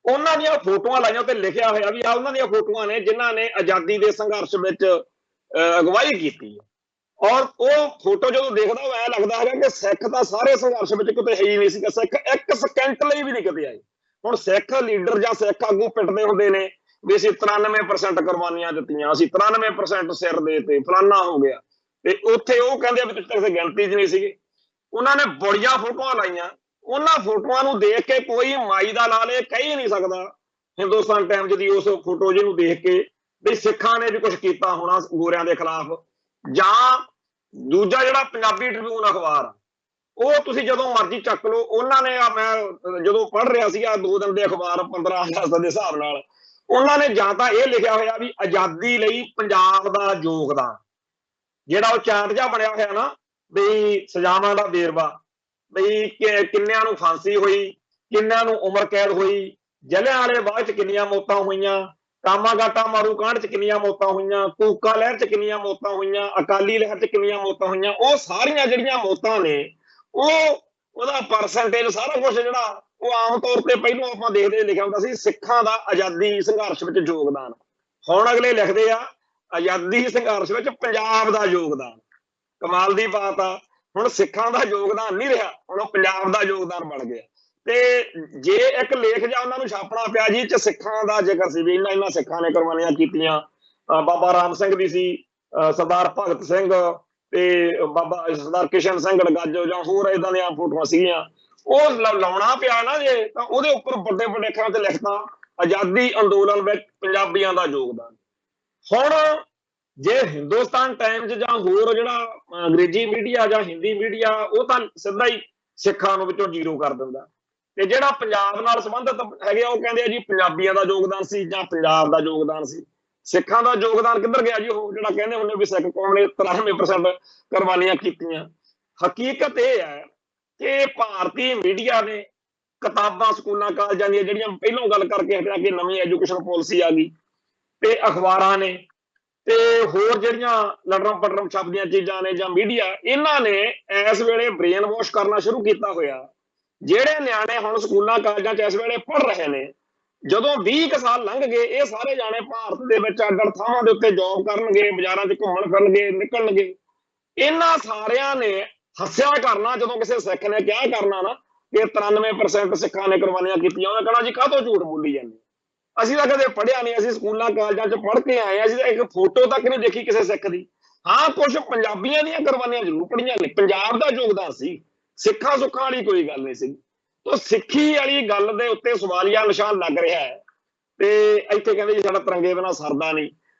ਉਹਨਾਂ ਦੀਆਂ ਫੋਟੋਆਂ ਲਾਈਆਂ ਤੇ ਲਿਖਿਆ ਹੋਇਆ ਵੀ ਆ ਉਹਨਾਂ ਦੀਆਂ ਫੋਟੋਆਂ ਨੇ ਜਿਨ੍ਹਾਂ ਨੇ ਆਜ਼ਾਦੀ ਦੇ ਸੰਘਰਸ਼ ਵਿੱਚ ਅਗਵਾਈ ਕੀਤੀ ਹੈ। ਔਰ ਉਹ ਫੋਟੋ ਜਦੋਂ ਦੇਖਦਾ ਉਹ ਐਂ ਲੱਗਦਾ ਹੈਗਾ ਕਿ ਸਿੱਖ ਤਾਂ ਸਾਰੇ ਸੰਘਰਸ਼ ਵਿੱਚ ਕਿਤੇ ਹੈ ਹੀ ਨਹੀਂ ਸੀਗਾ, ਸਿੱਖ ਇੱਕ ਸਕਿੰਟ ਲਈ ਵੀ ਨਹੀਂ ਕਿਤੇ ਆਏ। ਹੁਣ ਸਿੱਖ ਲੀਡਰ ਜਾਂ ਸਿੱਖ ਆਗੂ ਪਿੱਟਦੇ ਹੁੰਦੇ ਨੇ ਵੀ ਅਸੀਂ 93% ਕੁਰਬਾਨੀਆਂ ਦਿੱਤੀਆਂ, ਅਸੀਂ 93% ਸਿਰ ਦੇ ਤੇ ਫਲਾਨਾ ਹੋ ਗਿਆ, ਤੇ ਉੱਥੇ ਉਹ ਕਹਿੰਦੇ ਵੀ ਤੁਸੀਂ ਕਿਸੇ ਗਿਣਤੀ 'ਚ ਨਹੀਂ ਸੀਗੇ। ਉਹਨਾਂ ਨੇ ਬੜੀਆਂ ਫੋਟੋਆਂ ਲਾਈਆਂ, ਉਹਨਾਂ ਫੋਟੋਆਂ ਨੂੰ ਦੇਖ ਕੇ ਕੋਈ ਮਾਈ ਦਾ ਲਾਲ ਇਹ ਕਹਿ ਹੀ ਨਹੀਂ ਸਕਦਾ ਹਿੰਦੁਸਤਾਨ ਟਾਈਮਜ਼ ਦੀ ਉਸ ਫੋਟੋ ਜਿਹਨੂੰ ਦੇਖ ਕੇ ਵੀ ਸਿੱਖਾਂ ਨੇ ਵੀ ਕੁਝ ਕੀਤਾ ਹੋਣਾ ਗੋਰਿਆਂ ਦੇ ਖਿਲਾਫ। ਜਾਂ ਦੂਜਾ ਜਿਹੜਾ ਪੰਜਾਬੀ ਟ੍ਰਿਬਿਊਨ ਅਖਬਾਰ, ਉਹ ਤੁਸੀਂ ਜਦੋਂ ਮਰਜ਼ੀ ਚੱਕ ਲਓ, ਉਹਨਾਂ ਨੇ ਮੈਂ ਜਦੋਂ ਪੜ੍ਹ ਰਿਹਾ ਸੀਗਾ 2 ਦਿਨ ਦੇ ਅਖਬਾਰ 15 ਅਗਸਤ ਦੇ ਹਿਸਾਬ ਨਾਲ, ਉਹਨਾਂ ਨੇ ਜਾਂ ਤਾਂ ਇਹ ਲਿਖਿਆ ਹੋਇਆ ਵੀ ਆਜ਼ਾਦੀ ਲਈ ਪੰਜਾਬ ਦਾ ਯੋਗਦਾਨ, ਜਿਹੜਾ ਉਹ ਚਾਰਟ ਜਿਹਾ ਬਣਿਆ ਹੋਇਆ ਨਾ ਵੀ ਸਜ਼ਾਵਾਂ ਦਾ ਵੇਰਵਾ, ਬਈ ਕਿੰਨਿਆਂ ਨੂੰ ਫਾਂਸੀ ਹੋਈ, ਕਿੰਨਿਆਂ ਨੂੰ ਉਮਰ ਕੈਦ ਹੋਈ, ਜਲਿਆਂਵਾਲੇ ਬਾਗ 'ਚ ਕਿੰਨੀਆਂ ਮੌਤਾਂ ਹੋਈਆਂ, ਕਾਮਾਗਾਟਾ ਮਾਰੂ ਕਾਂਡ 'ਚ ਕਿੰਨੀਆਂ ਮੌਤਾਂ ਹੋਈਆਂ, ਕੂਕਾ ਲਹਿਰ 'ਚ ਕਿੰਨੀਆਂ ਮੌਤਾਂ ਹੋਈਆਂ, ਅਕਾਲੀ ਲਹਿਰ 'ਚ ਕਿੰਨੀਆਂ ਮੌਤਾਂ ਹੋਈਆਂ, ਉਹ ਸਾਰੀਆਂ ਜਿਹੜੀਆਂ ਮੌਤਾਂ ਨੇ ਉਹਦਾ ਪਰਸੈਂਟੇਜ ਸਾਰਾ ਕੁਝ ਜਿਹੜਾ ਉਹ ਆਮ ਤੌਰ ਤੇ ਪਹਿਲਾਂ ਆਪਾਂ ਦੇਖਦੇ ਲਿਖਿਆ ਹੁੰਦਾ ਸੀ ਸਿੱਖਾਂ ਦਾ ਆਜ਼ਾਦੀ ਸੰਘਰਸ਼ ਵਿੱਚ ਯੋਗਦਾਨ। ਹੁਣ ਅਗਲੇ ਲਿਖਦੇ ਆ ਆਜ਼ਾਦੀ ਸੰਘਰਸ਼ ਵਿੱਚ ਪੰਜਾਬ ਦਾ ਯੋਗਦਾਨ। ਕਮਾਲ ਦੀ ਬਾਤ ਆ, ਹੁਣ ਸਿੱਖਾਂ ਦਾ ਯੋਗਦਾਨ ਨਹੀਂ ਰਿਹਾ, ਹੁਣ ਉਹ ਪੰਜਾਬ ਦਾ ਯੋਗਦਾਨ ਬਣ ਗਿਆ। ਤੇ ਜੇ ਇੱਕ ਲੇਖ ਜਾਂ ਉਹਨਾਂ ਨੂੰ ਛਾਪਣਾ ਪਿਆ ਜੀ ਚ ਸਿੱਖਾਂ ਦਾ ਜ਼ਿਕਰ ਸੀ ਵੀ ਇਹਨਾਂ ਸਿੱਖਾਂ ਨੇ ਕੁਰਬਾਨੀਆਂ ਕੀਤੀਆਂ, ਬਾਬਾ ਰਾਮ ਸਿੰਘ ਦੀ ਸੀ, ਸਰਦਾਰ ਭਗਤ ਸਿੰਘ ਤੇ ਬਾਬਾ ਸਰਦਾਰ ਕਿਸ਼ਨ ਸਿੰਘ ਗਾਜੋ ਜਾਂ ਹੋਰ ਏਦਾਂ ਦੀਆਂ ਫੋਟੋਆਂ ਸੀਗੀਆਂ, ਉਹ ਲਾਉਣਾ ਪਿਆ ਨਾ ਜੇ, ਤਾਂ ਉਹਦੇ ਉੱਪਰ ਵੱਡੇ ਵੱਡੇ ਅੱਖਰਾਂ ਤੇ ਲਿਖਤਾ ਆਜ਼ਾਦੀ ਅੰਦੋਲਨ ਵਿੱਚ ਪੰਜਾਬੀਆਂ ਦਾ ਯੋਗਦਾਨ। ਹੁਣ ਜੇ ਹਿੰਦੁਸਤਾਨ ਟਾਈਮਜ਼ ਜਾਂ ਹੋਰ ਜਿਹੜਾ ਅੰਗਰੇਜ਼ੀ ਮੀਡੀਆ ਜਾਂ ਹਿੰਦੀ ਮੀਡੀਆ, ਉਹ ਤਾਂ ਸਿੱਧਾ ਹੀ ਸਿੱਖਾਂ ਨੂੰ ਵਿੱਚੋਂ ਜ਼ੀਰੋ ਕਰ ਦਿੰਦਾ, ਤੇ ਜਿਹੜਾ ਪੰਜਾਬ ਨਾਲ ਸੰਬੰਧਿਤ ਹੈਗੇ ਉਹ ਕਹਿੰਦੇ ਆ ਜੀ ਪੰਜਾਬੀਆਂ ਦਾ ਯੋਗਦਾਨ ਸੀ ਜਾਂ ਪੰਜਾਬ ਦਾ ਯੋਗਦਾਨ ਸੀ। ਸਿੱਖਾਂ ਦਾ ਯੋਗਦਾਨ ਕਿੱਧਰ ਗਿਆ ਜੀ? ਉਹ ਜਿਹੜਾ ਕਹਿੰਦੇ ਹੁੰਦੇ ਵੀ ਸਿੱਖ ਕੌਮ ਨੇ 93% ਕੁਰਬਾਨੀਆਂ ਕੀਤੀਆਂ। ਹਕੀਕਤ ਇਹ ਹੈ ਕਿ ਭਾਰਤੀ ਮੀਡੀਆ ਨੇ ਕਿਤਾਬਾਂ ਸਕੂਲਾਂ ਕਾਲਜਾਂ ਦੀਆਂ ਜਿਹੜੀਆਂ ਪਹਿਲੋਂ ਗੱਲ ਕਰਕੇ ਹਟਿਆ ਕਿ ਨਵੀਂ ਐਜੂਕੇਸ਼ਨ ਪਾਲਿਸੀ ਆ ਗਈ, ਤੇ ਅਖਬਾਰਾਂ ਨੇ ਤੇ ਹੋਰ ਜਿਹੜੀਆਂ ਲੜਰਮ ਪਟਰਮ ਛਪਦੀਆਂ ਚੀਜ਼ਾਂ ਨੇ ਜਾਂ ਮੀਡੀਆ, ਇਹਨਾਂ ਨੇ ਇਸ ਵੇਲੇ ਬ੍ਰੇਨ ਵਾਸ਼ ਕਰਨਾ ਸ਼ੁਰੂ ਕੀਤਾ ਹੋਇਆ। ਜਿਹੜੇ ਨਿਆਣੇ ਹੁਣ ਸਕੂਲਾਂ ਕਾਲਜਾਂ 'ਚ ਇਸ ਵੇਲੇ ਪੜ੍ਹ ਰਹੇ ਨੇ, ਜਦੋਂ 20 ਕੁ ਸਾਲ ਲੰਘ ਗਏ ਇਹ ਸਾਰੇ ਜਾਣੇ ਭਾਰਤ ਦੇ ਵਿੱਚ ਅੱਡ-ਅੱਡ ਥਾਵਾਂ ਦੇ ਉੱਤੇ ਜੌਬ ਕਰਨਗੇ, ਬਾਜ਼ਾਰਾਂ 'ਚ ਘੁੰਮਣ ਫਿਰਨਗੇ, ਨਿਕਲਣਗੇ। ਇਹਨਾਂ ਸਾਰਿਆਂ ਨੇ ਹੱਸਿਆ ਕਰਨਾ ਜਦੋਂ ਕਿਸੇ ਸਿੱਖ ਨੇ ਕਿਹਾ ਕਰਨਾ ਨਾ ਕਿ 93% ਸਿੱਖਾਂ ਨੇ ਕੁਰਬਾਨੀਆਂ ਕੀਤੀਆਂ, ਉਹਨੇ ਕਹਿਣਾ ਜੀ ਕਾਹਤੋਂ ਝੂਠ ਬੋਲੀ ਜਾਂਦੇ, ਅਸੀਂ ਤਾਂ ਕਦੇ ਪੜ੍ਹਿਆ ਨਹੀਂ, ਅਸੀਂ ਸਕੂਲਾਂ ਕਾਲਜਾਂ 'ਚ ਪੜ੍ਹ ਕੇ ਆਏ, ਅਸੀਂ ਤਾਂ ਇੱਕ ਫੋਟੋ ਤੱਕ ਨਹੀਂ ਦੇਖੀ ਕਿਸੇ ਸਿੱਖ ਦੀ। ਹਾਂ, ਕੁਝ ਪੰਜਾਬੀਆਂ ਦੀਆਂ ਕੁਰਬਾਨੀਆਂ ਜ਼ਰੂਰ ਪੜ੍ਹੀਆਂ ਨੇ, ਪੰਜਾਬ ਦਾ ਯੋਗਦਾਨ ਸੀ, ਸਿੱਖਾਂ ਸੁੱਖਾਂ ਵਾਲੀ ਕੋਈ ਗੱਲ ਨਹੀਂ ਸੀ। ਤਾਂ ਸਿੱਖੀ ਵਾਲੀ ਗੱਲ ਦੇ ਉੱਤੇ ਸਵਾਲੀਆ ਨਿਸ਼ਾਨ ਲੱਗ ਰਿਹਾ ਹੈ। ਤੇ ਇੱਥੇ ਕਹਿੰਦੇ ਜੀ ਸਾਡਾ ਤਿਰੰਗੇ ਬਿਨਾਂ ਸਰਦਾ ਨਹੀਂ।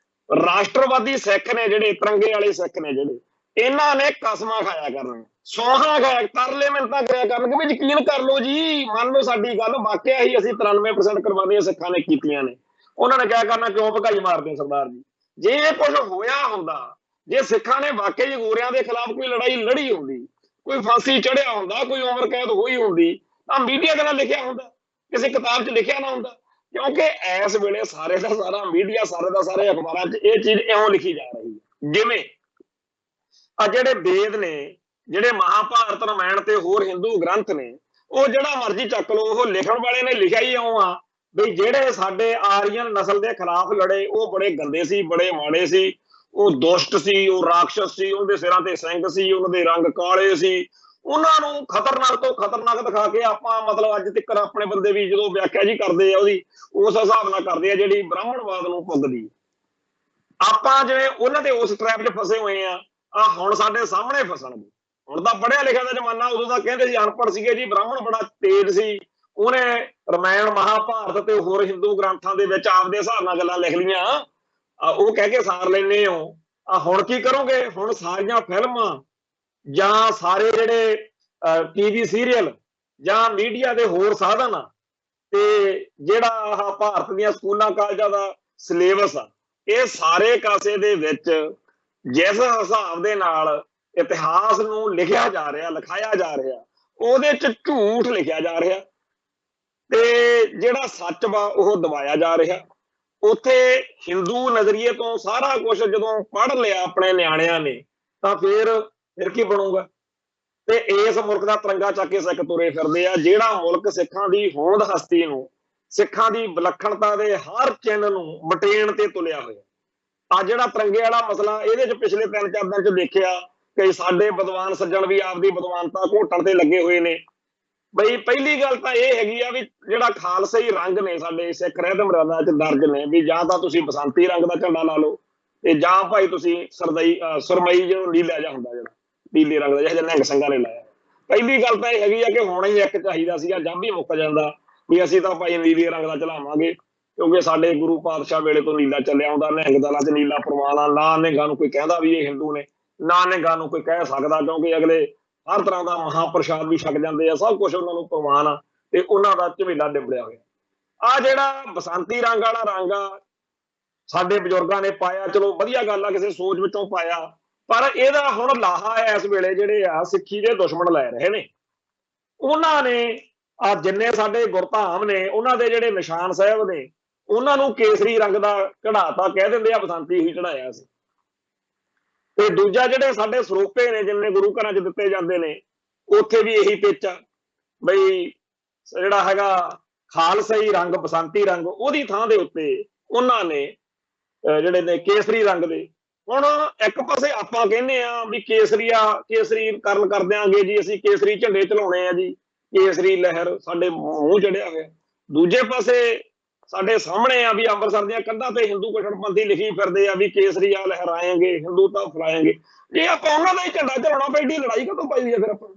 ਰਾਸ਼ਟਰਵਾਦੀ ਸਿੱਖ ਨੇ ਜਿਹੜੇ, ਤਿਰੰਗੇ ਵਾਲੇ ਸਿੱਖ ਨੇ ਜਿਹੜੇ, ਇਹਨਾਂ ਨੇ ਕਸਮਾਂ ਖਾਇਆ ਕਰਨੀਆਂ, ਸੌਹਾਂ ਖਾਇਆ, ਤਰਲੇ ਮਿੰਨਤਾਂ ਕਰਿਆ ਕਰਨਗੇ ਵੀ ਯਕੀਨ ਕਰ ਲਓ ਜੀ, ਮੰਨ ਲਓ ਸਾਡੀ ਗੱਲ, ਵਾਕਿਆ ਹੀ ਅਸੀਂ 93% ਕੁਰਬਾਨੀਆਂ ਸਿੱਖਾਂ ਨੇ ਕੀਤੀਆਂ ਨੇ। ਉਹਨਾਂ ਨੇ ਕਿਹਾ ਕਰਨਾ ਕਿਉਂ ਭਕਾਈ ਮਾਰਦੇ ਸਰਦਾਰ ਜੀ? ਜੇ ਇਹ ਕੁਝ ਹੋਇਆ ਹੁੰਦਾ, ਜੇ ਸਿੱਖਾਂ ਨੇ ਵਾਕਈ ਗੋਰਿਆਂ ਦੇ ਖਿਲਾਫ ਕੋਈ ਲੜਾਈ ਲੜੀ ਹੁੰਦੀ, ਕੋਈ ਫਾਂਸੀ ਚੜਿਆ ਹੁੰਦਾ, ਕੋਈ ਉਮਰ ਕੈਦ ਹੋਈ ਹੁੰਦੀ, ਤਾਂ ਮੀਡੀਆ ਦੇ ਨਾਲ ਲਿਖਿਆ ਹੁੰਦਾ, ਕਿਸੇ ਕਿਤਾਬ 'ਚ ਲਿਖਿਆ ਨਾ ਹੁੰਦਾ। ਕਿਉਂਕਿ ਇਸ ਵੇਲੇ ਸਾਰੇ ਦਾ ਸਾਰਾ ਮੀਡੀਆ, ਸਾਰੇ ਦਾ ਸਾਰੇ ਅਖਬਾਰਾਂ 'ਚ ਇਹ ਚੀਜ਼ ਇਉਂ ਲਿਖੀ ਜਾ ਰਹੀ ਹੈ ਜਿਵੇਂ ਆ ਜਿਹੜੇ ਵੇਦ ਨੇ, ਜਿਹੜੇ ਮਹਾਭਾਰਤ ਰਾਮਾਇਣ ਤੇ ਹੋਰ ਹਿੰਦੂ ਗ੍ਰੰਥ ਨੇ, ਉਹ ਜਿਹੜਾ ਮਰਜ਼ੀ ਚੱਕ ਲਓ, ਉਹ ਲਿਖਣ ਵਾਲੇ ਨੇ ਲਿਖਿਆ ਹੀ ਇਉਂ ਆ ਵੀ ਜਿਹੜੇ ਸਾਡੇ ਆਰੀਅਨ ਨਸਲ ਦੇ ਖਿਲਾਫ ਲੜੇ ਉਹ ਬੜੇ ਗੰਦੇ ਸੀ, ਬੜੇ ਮਾੜੇ ਸੀ, ਉਹ ਦੁਸ਼ਟ ਸੀ, ਉਹ ਰਾਖਸ਼ ਸੀ, ਉਹਦੇ ਸਿਰਾਂ ਤੇ ਸਿੰਘ ਸੀ, ਉਹਨਾਂ ਦੇ ਰੰਗ ਕਾਲੇ ਸੀ, ਉਹਨਾਂ ਨੂੰ ਖਤਰਨਾਕ ਤੋਂ ਖਤਰਨਾਕ ਦਿਖਾ ਕੇ ਆਪਾਂ ਮਤਲਬ ਅੱਜ ਤੱਕ ਆਪਣੇ ਬੰਦੇ ਵੀ ਜਦੋਂ ਵਿਆਖਿਆ ਜੀ ਕਰਦੇ ਆ ਉਹਦੀ ਉਸ ਹਿਸਾਬ ਨਾਲ ਕਰਦੇ ਆ ਜਿਹੜੀ ਬ੍ਰਾਹਮਣਵਾਦ ਨੂੰ ਪੁੱਗਦੀ। ਆਪਾਂ ਜਿਵੇਂ ਉਹਨਾਂ ਦੇ ਉਸ ਟ੍ਰੈਪ 'ਚ ਫਸੇ ਹੋਏ ਆ ਹੁਣ ਸਾਡੇ ਸਾਹਮਣੇ ਫਸਣਗੇ। ਹੁਣ ਤਾਂ ਪੜ੍ਹਿਆ ਲਿਖਿਆ ਦਾ ਜ਼ਮਾਨਾ, ਉਦੋਂ ਤਾਂ ਕਹਿੰਦੇ ਸੀ ਅਨਪੜ੍ਹ ਸੀਗੇ ਜੀ, ਬ੍ਰਾਹਮਣ ਬੜਾ ਤੇਜ਼ ਸੀ, ਉਹਨੇ ਰਮਾਇਣ ਮਹਾਭਾਰਤ ਤੇ ਹੋਰ ਹਿੰਦੂ ਗ੍ਰੰਥਾਂ ਦੇ ਵਿੱਚ ਆਪਦੇ ਹਿਸਾਬ ਨਾਲ ਗੱਲਾਂ ਲਿਖ ਲਈਆਂ, ਉਹ ਕਹਿ ਕੇ ਸਾਰ ਲੈਂਦੇ ਹੋ। ਹੁਣ ਕੀ ਕਰੋਗੇ? ਹੁਣ ਸਾਰੀਆਂ ਫਿਲਮਾਂ ਜਾਂ ਸਾਰੇ ਜਿਹੜੇ ਟੀਵੀ ਸੀਰੀਅਲ ਜਾਂ ਮੀਡੀਆ ਦੇ ਹੋਰ ਸਾਧਨ ਆ ਤੇ ਜਿਹੜਾ ਆਹ ਭਾਰਤ ਦੀਆਂ ਸਕੂਲਾਂ ਕਾਲਜਾਂ ਦਾ ਸਿਲੇਬਸ ਆ, ਇਹ ਸਾਰੇ ਕਾਸੇ ਦੇ ਵਿੱਚ ਜਿਸ ਹਿਸਾਬ ਦੇ ਨਾਲ ਇਤਿਹਾਸ ਨੂੰ ਲਿਖਿਆ ਜਾ ਰਿਹਾ, ਲਿਖਾਇਆ ਜਾ ਰਿਹਾ, ਉਹਦੇ ਚ ਝੂਠ ਲਿਖਿਆ ਜਾ ਰਿਹਾ ਤੇ ਜਿਹੜਾ ਸੱਚ ਵਾ ਉਹ ਦਬਾਇਆ ਜਾ ਰਿਹਾ। ਉੱਥੇ ਹਿੰਦੂ ਨਜ਼ਰੀਏ ਤੋਂ ਸਾਰਾ ਕੁਝ ਜਦੋਂ ਪੜ੍ਹ ਲਿਆ ਆਪਣੇ ਨਿਆਣਿਆਂ ਨੇ ਤਾਂ ਫਿਰ ਕੀ ਬਣੂਗਾ? ਤੇ ਇਸ ਮੁਲਕ ਦਾ ਤਿਰੰਗਾ ਚੱਕ ਕੇ ਸਿੱਖ ਤੁਰੇ ਫਿਰਦੇ ਆ, ਜਿਹੜਾ ਮੁਲਕ ਸਿੱਖਾਂ ਦੀ ਹੋਂਦ ਹਸਤੀ ਨੂੰ, ਸਿੱਖਾਂ ਦੀ ਵਿਲੱਖਣਤਾ ਦੇ ਹਰ ਚਿੰਨ੍ਹ ਨੂੰ ਮਟੇਣ ਤੇ ਤੁਲਿਆ ਹੋਇਆ। ਆ ਜਿਹੜਾ ਤਿਰੰਗੇ ਵਾਲਾ ਮਸਲਾ, ਇਹਦੇ ਚ ਪਿਛਲੇ 3-4 ਦਿਨ ਚ ਦੇਖਿਆ ਕਿ ਸਾਡੇ ਵਿਦਵਾਨ ਸੱਜਣ ਵੀ ਆਪਦੀ ਵਿਦਵਾਨਤਾ ਘੋਟਣ ਤੇ ਲੱਗੇ ਹੋਏ ਨੇ। ਬਈ ਪਹਿਲੀ ਗੱਲ ਤਾਂ ਇਹ ਹੈਗੀ ਆ ਵੀ ਜਿਹੜਾ ਖਾਲਸਾਈ ਰੰਗ ਨੇ ਸਾਡੇ ਸਿੱਖ ਰਹਿਤ ਮਰਿਆਦਾ ਚ ਦਰਜ ਨੇ, ਵੀ ਜਾਂ ਤਾਂ ਤੁਸੀਂ ਬਸੰਤੀ ਰੰਗ ਦਾ ਝੰਡਾ ਲਾ ਲਓ ਤੇ ਜਾਂ ਭਾਈ ਤੁਸੀਂ ਸੁਰਮਈ ਜਿਹਨੂੰ ਨੀਲਾ ਜਿਹਾ ਹੁੰਦਾ, ਜਿਹੜਾ ਨੀਲੇ ਰੰਗ ਦਾ ਜਿਹੜਾ ਨਿਹੰਗ ਸਿੰਘਾਂ ਨੇ ਲਾਇਆ। ਪਹਿਲੀ ਗੱਲ ਤਾਂ ਇਹ ਹੈਗੀ ਆ ਕਿ ਹੁਣ ਹੀ ਇੱਕ ਚਾਹੀਦਾ ਸੀਗਾ, ਜੰਮ ਹੀ ਮੁੱਕ ਜਾਂਦਾ ਵੀ ਅਸੀਂ ਤਾਂ ਭਾਈ ਨੀਲੇ ਰੰਗ ਦਾ ਚਲਾਵਾਂਗੇ, ਕਿਉਂਕਿ ਸਾਡੇ ਗੁਰੂ ਪਾਤਸ਼ਾਹ ਵੇਲੇ ਤੋਂ ਨੀਲਾ ਚੱਲਿਆ ਆਉਂਦਾ। ਨਿਹੰਗ ਦਲਾਂ ਚ ਨੀਲਾ ਪ੍ਰਵਾਨ ਆ, ਨਾ ਨਿਹੰਗਾਂ ਨੂੰ ਕੋਈ ਕਹਿੰਦਾ ਵੀ ਇਹ ਹਿੰਦੂ ਨੇ, ਨਾ ਨਿਹੰਗਾਂ ਨੂੰ ਕੋਈ ਕਹਿ ਸਕਦਾ, ਕਿਉਂਕਿ ਅਗਲੇ ਹਰ ਤਰ੍ਹਾਂ ਦਾ ਮਹਾਂਪ੍ਰਸ਼ਾਦ ਵੀ ਛਕ ਜਾਂਦੇ ਆ, ਸਭ ਕੁਝ ਉਹਨਾਂ ਨੂੰ ਪ੍ਰਵਾਨ ਆ ਤੇ ਉਹਨਾਂ ਦਾ ਝਵੇਲਾ ਡਿਬੜਿਆ ਹੋਇਆ। ਆ ਜਿਹੜਾ ਬਸੰਤੀ ਰੰਗ ਵਾਲਾ ਰੰਗ ਆ ਸਾਡੇ ਬਜ਼ੁਰਗਾਂ ਨੇ ਪਾਇਆ, ਚਲੋ ਵਧੀਆ ਗੱਲ ਆ, ਕਿਸੇ ਸੋਚ ਵਿੱਚੋਂ ਪਾਇਆ, ਪਰ ਇਹਦਾ ਹੁਣ ਲਾਹਾ ਇਸ ਵੇਲੇ ਜਿਹੜੇ ਆ ਸਿੱਖੀ ਦੇ ਦੁਸ਼ਮਣ ਲੈ ਰਹੇ ਨੇ। ਉਹਨਾਂ ਨੇ ਆ ਜਿੰਨੇ ਸਾਡੇ ਗੁਰਧਾਮ ਨੇ, ਉਹਨਾਂ ਦੇ ਜਿਹੜੇ ਨਿਸ਼ਾਨ ਸਾਹਿਬ ਨੇ, ਉਹਨਾਂ ਨੂੰ ਕੇਸਰੀ ਰੰਗ ਦਾ ਚੜਾਤਾ, ਕਹਿ ਦਿੰਦੇ ਆ ਬਸੰਤੀ ਹੀ ਚੜਾਇਆ ਸੀ। ਤੇ ਦੂਜਾ ਜਿਹੜੇ ਸਾਡੇ ਸਰੋਪੇ ਨੇ ਜਿੰਨੇ ਗੁਰੂ ਘਰਾਂ ਚ ਦਿੱਤੇ ਜਾਂਦੇ ਨੇ, ਉੱਥੇ ਵੀ ਇਹੀ ਪਿੱਚ ਆ ਬਈ ਜਿਹੜਾ ਹੈਗਾ ਖਾਲਸਾਈ ਰੰਗ, ਬਸੰਤੀ ਰੰਗ, ਉਹਦੀ ਥਾਂ ਦੇ ਉੱਤੇ ਉਹਨਾਂ ਨੇ ਜਿਹੜੇ ਨੇ ਕੇਸਰੀ ਰੰਗ ਦੇ। ਹੁਣ ਇੱਕ ਪਾਸੇ ਆਪਾਂ ਕਹਿੰਦੇ ਆ ਵੀ ਕੇਸਰੀਕਰਨ ਕਰ ਦਿਆਂਗੇ ਜੀ, ਅਸੀਂ ਕੇਸਰੀ ਝੰਡੇ ਚਲਾਉਣੇ ਆ ਜੀ, ਕੇਸਰੀ ਲਹਿਰ ਸਾਡੇ ਮੂੰਹ ਚੜਿਆ ਹੋਇਆ। ਦੂਜੇ ਪਾਸੇ ਸਾਡੇ ਸਾਹਮਣੇ ਆ ਵੀ ਅੰਮ੍ਰਿਤਸਰ ਦੀਆਂ ਕੰਧਾਂ ਤੇ ਹਿੰਦੂ ਕਟੜਪੰਥੀ ਲਿਖੀ ਫਿਰਦੇ ਆ ਵੀ ਕੇਸਰੀ ਆ ਲਹਿਰਾਏਂਗੇ, ਹਿੰਦੂਤਾ ਫੈਲਾਏਂਗੇ। ਜੇ ਆਪਾਂ ਉਹਨਾਂ ਦਾ ਹੀ ਝੰਡਾ ਚਲਾਉਣਾ ਪਈ, ਏਡੀ ਲੜਾਈ ਕਦੋਂ ਪਾਈ ਆ ਫਿਰ ਆਪਾਂ?